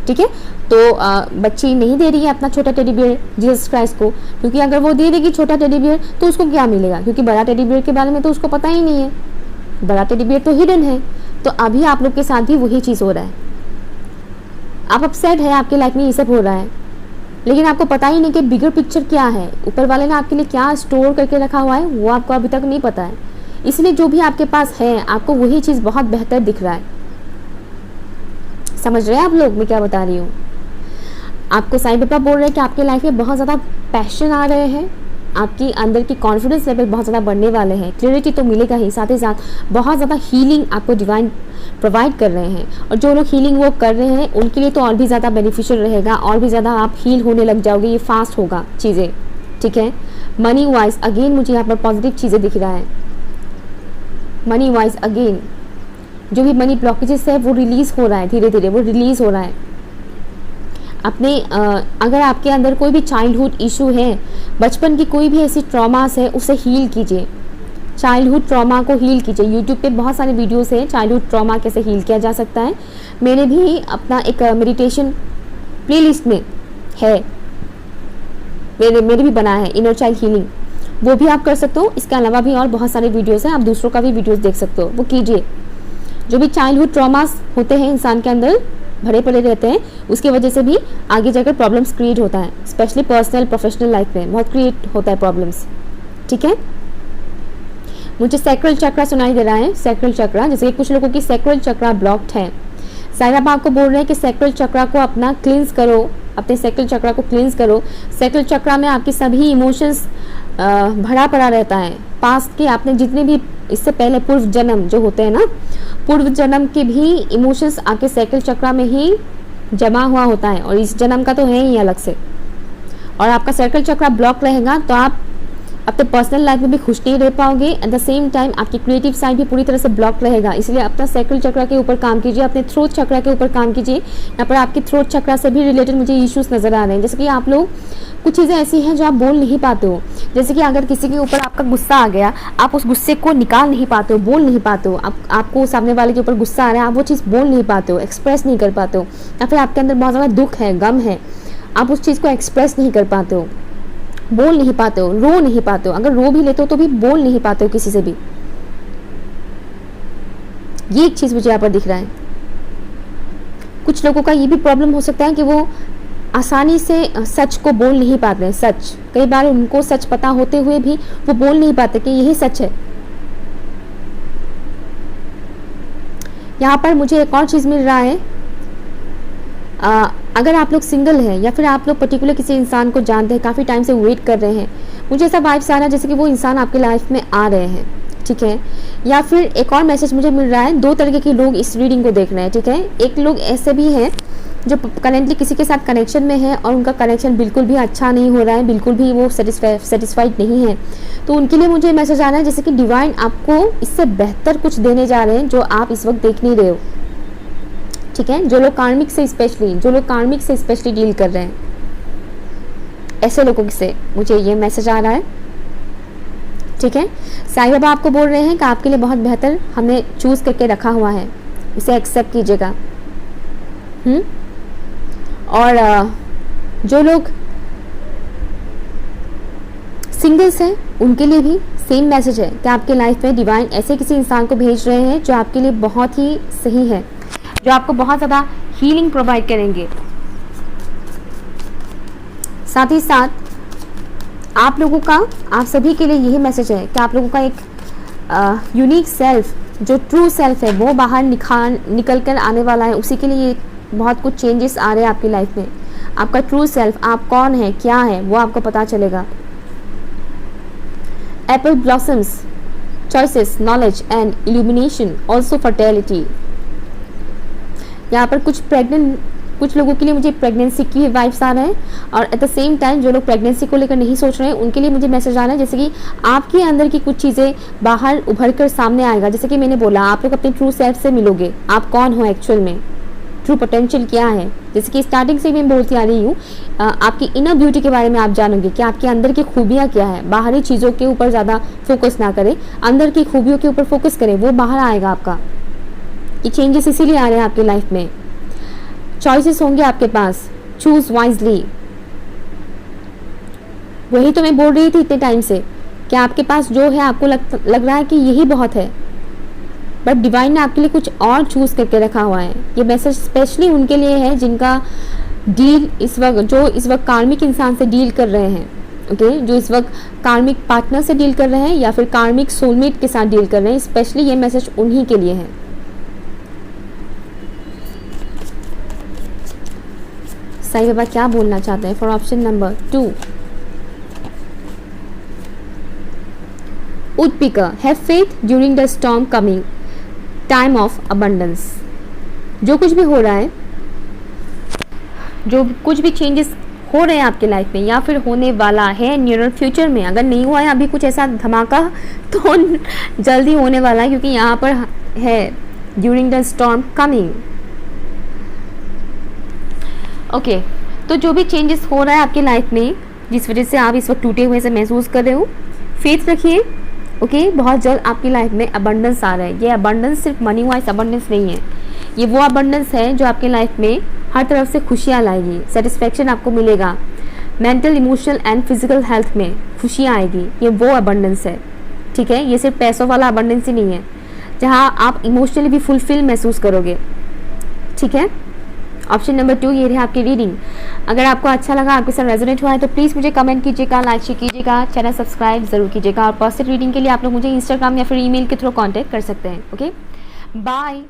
ठीक है, तो बच्ची नहीं दे रही है अपना छोटा टेडी बियर जीसस क्राइस्ट को, क्योंकि अगर वो दे देगी छोटा टेडी बियर तो उसको क्या मिलेगा, क्योंकि बड़ा टेडी बियर के बारे में तो उसको पता ही नहीं है, बड़ा टेडी बियर तो हिडन है। तो अभी आप लोग के साथ भी वही चीज़ हो रहा है, आप अपसेट है, आपके लाइफ में ये सब हो रहा है, लेकिन आपको पता ही नहीं कि बिगर पिक्चर क्या है, ऊपर वाले ने आपके लिए क्या स्टोर करके रखा हुआ है वो आपको अभी तक नहीं पता है। इसलिए जो भी आपके पास है आपको वही चीज़ बहुत बेहतर दिख रहा है। समझ रहे हैं आप लोग मैं क्या बता रही हूँ? आपको साईं बाबा बोल रहे हैं कि आपके लाइफ में बहुत ज़्यादा पैशन आ रहे हैं, आपकी अंदर की कॉन्फिडेंस लेवल बहुत ज़्यादा बढ़ने वाले हैं, क्लियरिटी तो मिलेगा ही, साथ बहुत ज़्यादा हीलिंग आपको डिवाइन प्रोवाइड कर रहे हैं। और जो लोग हीलिंग वर्क कर रहे हैं उनके लिए तो और भी ज़्यादा बेनिफिशियल रहेगा, और भी ज़्यादा आप हील होने लग जाओगे, ये फास्ट होगा चीज़ें। ठीक है, मनी वाइज अगेन मुझे यहाँ पर पॉजिटिव चीज़ें दिख रहा है। मनी वाइज अगेन जो भी मनी ब्लॉकेजेस है वो रिलीज़ हो रहा है, धीरे धीरे वो रिलीज़ हो रहा है। अपने अगर आपके अंदर कोई भी चाइल्डहुड इशू है, बचपन की कोई भी ऐसी ट्रॉमास है, उसे हील कीजिए, चाइल्डहुड ट्रॉमा को हील कीजिए। यूट्यूब पे बहुत सारे वीडियोस हैं चाइल्डहुड ट्रॉमा कैसे हील किया जा सकता है। मैंने भी अपना एक मेडिटेशन प्लेलिस्ट में है, मेरे भी बना है इनर चाइल्ड हीलिंग, वो भी आप कर सकते हो। इसके अलावा भी और बहुत सारे वीडियोज़ हैं, आप दूसरों का भी वीडियोज़ देख सकते हो, वो कीजिए। जो भी चाइल्डहुड ट्रॉमास होते हैं इंसान के अंदर भरे पड़े रहते हैं, उसकी वजह से भी आगे जाकर प्रॉब्लम्स क्रिएट होता है, स्पेशली पर्सनल प्रोफेशनल लाइफ में बहुत क्रिएट होता है प्रॉब्लम्स। ठीक है, मुझे सैक्रल चक्रा सुनाई दे रहा है, सैक्रल चक्रा, जैसे कि कुछ लोगों की सैक्रल चक्रा ब्लॉक्ड है। साईं बाबा आपको बोल रहे हैं कि सैक्रल चक्रा को अपना क्लींस करो, अपने सैक्रल चक्रा को क्लींस करो। सैक्रल चक्रा में आपके सभी इमोशंस भरा पड़ा रहता है, पास्ट के आपने जितने भी इससे पहले पूर्व जन्म जो होते हैं ना, पूर्व जन्म के भी इमोशंस आपके सैक्रल चक्रा में ही जमा हुआ होता है, और इस जन्म का तो है ही अलग से। और आपका सैक्रल चक्रा ब्लॉक रहेगा तो आप अपने पर्सनल लाइफ में भी खुश नहीं रह पाओगे, एट द सेम टाइम आपकी क्रिएटिव साइड भी पूरी तरह से ब्लॉक रहेगा। इसलिए अपना सैक्रल चक्रा के ऊपर काम कीजिए, अपने थ्रोट चक्रा के ऊपर काम कीजिए। यहाँ पर आपके थ्रोट चक्रा से भी रिलेटेड मुझे इश्यूज नजर आ रहे हैं, जैसे कि आप लोग कुछ चीज़ें ऐसी हैं जो आप बोल नहीं पाते हो, जैसे कि अगर किसी के ऊपर आपका गुस्सा आ गया, आप उस गुस्से को निकाल नहीं पाते हो, बोल नहीं पाते हो, आपको सामने वाले के ऊपर गुस्सा आ रहा है, आप वो चीज़ बोल नहीं पाते हो, एक्सप्रेस नहीं कर पाते हो, या फिर आपके अंदर बहुत ज़्यादा दुख है, गम है, आप उस चीज़ को एक्सप्रेस नहीं कर पाते हो, बोल नहीं पाते हो, रो नहीं पाते हो, अगर रो भी लेते हो तो भी बोल नहीं पाते हो किसी से भी। ये एक चीज़ मुझे यहाँ पर दिख रहा है। कुछ लोगों का ये भी प्रॉब्लम हो सकता है कि वो आसानी से सच को बोल नहीं पाते हैं। सच, कई बार उनको सच पता होते हुए भी वो बोल नहीं पाते कि यही सच है। यहाँ पर मुझे एक और चीज़ मिल रहा है, अगर आप लोग सिंगल हैं या फिर आप लोग पर्टिकुलर किसी इंसान को जानते हैं, काफ़ी टाइम से वेट कर रहे हैं, मुझे ऐसा वाइब्स आ रहा है जैसे कि वो इंसान आपकी लाइफ में आ रहे हैं, ठीक है। या फिर एक और मैसेज मुझे मिल रहा है, दो तरीके के लोग इस रीडिंग को देख रहे हैं, ठीक है। एक लोग ऐसे भी हैं जो करेंटली किसी के साथ कनेक्शन में है और उनका कनेक्शन बिल्कुल भी अच्छा नहीं हो रहा है, बिल्कुल भी वो सेटिस्फाइड नहीं है, तो उनके लिए मुझे मैसेज आ रहा है जैसे कि डिवाइन आपको इससे बेहतर कुछ देने जा रहे हैं जो आप इस वक्त देख नहीं रहे हो, ठीक है। जो लोग कार्मिक से स्पेशली डील कर रहे हैं, ऐसे लोगों से मुझे ये मैसेज आ रहा है, ठीक है। साईं बाबा आपको बोल रहे हैं कि आपके लिए बहुत बेहतर हमने चूज करके रखा हुआ है, इसे एक्सेप्ट कीजिएगा। और जो लोग सिंगल्स हैं उनके लिए भी सेम मैसेज है कि आपके लाइफ में डिवाइन ऐसे किसी इंसान को भेज रहे हैं जो आपके लिए बहुत ही सही है, जो आपको बहुत ज़्यादा हीलिंग प्रोवाइड करेंगे। साथ ही साथ आप लोगों का, आप सभी के लिए यही मैसेज है कि आप लोगों का एक यूनिक सेल्फ, जो ट्रू सेल्फ है, वो बाहर निकल कर आने वाला है। उसी के लिए बहुत कुछ चेंजेस आ रहे हैं आपकी लाइफ में। आपका ट्रू सेल्फ, आप कौन है, क्या है, वो आपको पता चलेगा। Apple blossoms, choices, knowledge and illumination, also fertility. यहाँ पर कुछ लोगों के लिए मुझे प्रेगनेंसी की वाइब्स आ रहे हैं, और एट द सेम टाइम जो लोग प्रेगनेंसी को लेकर नहीं सोच रहे हैं उनके लिए मुझे मैसेज आ रहा है जैसे कि आपके अंदर की कुछ चीज़ें बाहर उभर कर सामने आएगा। जैसे कि मैंने बोला, आप लोग अपने ट्रू सेल्फ से मिलोगे, आप कौन हो एक्चुअल में, ट्रू पोटेंशियल क्या है। जैसे कि स्टार्टिंग से मैं बोलती आ रही हूँ, आपकी इनर ब्यूटी के बारे में आप जानोगे कि आपके अंदर की खूबियाँ क्या है। बाहरी चीज़ों के ऊपर ज़्यादा फोकस ना करें, अंदर की खूबियों के ऊपर फोकस करें, वो बाहर आएगा आपका। ये चेंजेस इसीलिए आ रहे हैं आपकी लाइफ में। चॉइसेस होंगे आपके पास, चूज वाइजली। वही तो मैं बोल रही थी इतने टाइम से कि आपके पास जो है आपको लग रहा है कि यही बहुत है, बट डिवाइन ने आपके लिए कुछ और चूज करके रखा हुआ है। ये मैसेज स्पेशली उनके लिए है जिनका डील इस वक्त कार्मिक इंसान से डील कर रहे हैं, ओके, जो इस वक्त कार्मिक पार्टनर से डील कर रहे हैं या फिर कार्मिक सोलमेट के साथ डील कर रहे हैं। स्पेशली ये मैसेज उन्हीं के लिए है। साईं बाबा क्या बोलना चाहते हैं for option number 2? Woodpecker, have faith during the storm coming, time of abundance। जो कुछ भी हो रहा है, जो कुछ भी चेंजेस हो रहे हैं आपके लाइफ में या फिर होने वाला है नियर फ्यूचर में, अगर नहीं हुआ है अभी कुछ ऐसा धमाका तो जल्दी होने वाला है, क्योंकि यहाँ पर है during the storm coming. Okay, तो जो भी चेंजेस हो रहा है आपकी लाइफ में, जिस वजह से आप इस वक्त टूटे हुए से महसूस कर रहे हो, फेथ रखिए, ओके। बहुत जल्द आपकी लाइफ में अबंडेंस आ रहा है। ये अबंडेंस सिर्फ मनी वाइज अबंडेंस नहीं है, ये वो अबंडेंस है जो आपके लाइफ में हर तरफ से खुशियाँ लाएगी, सेटिस्फेक्शन आपको मिलेगा, mental, emotional and physical health में खुशियाँ आएगी। ये वो अबंडेंस है, ठीक है। ये सिर्फ पैसों वाला अबंडेंस ही नहीं है, जहाँ आप इमोशनली भी फुलफिल महसूस करोगे, ठीक है। ऑप्शन नंबर 2 ये रही आपकी रीडिंग। अगर आपको अच्छा लगा, आपके साथ रेजोनेट हुआ है तो प्लीज़ मुझे कमेंट कीजिएगा, लाइक शेयर कीजिएगा, चैनल सब्सक्राइब जरूर कीजिएगा। और पर्सनल रीडिंग के लिए आप लोग मुझे इंस्टाग्राम या फिर ईमेल के थ्रू कांटेक्ट कर सकते हैं, ओके। बाय।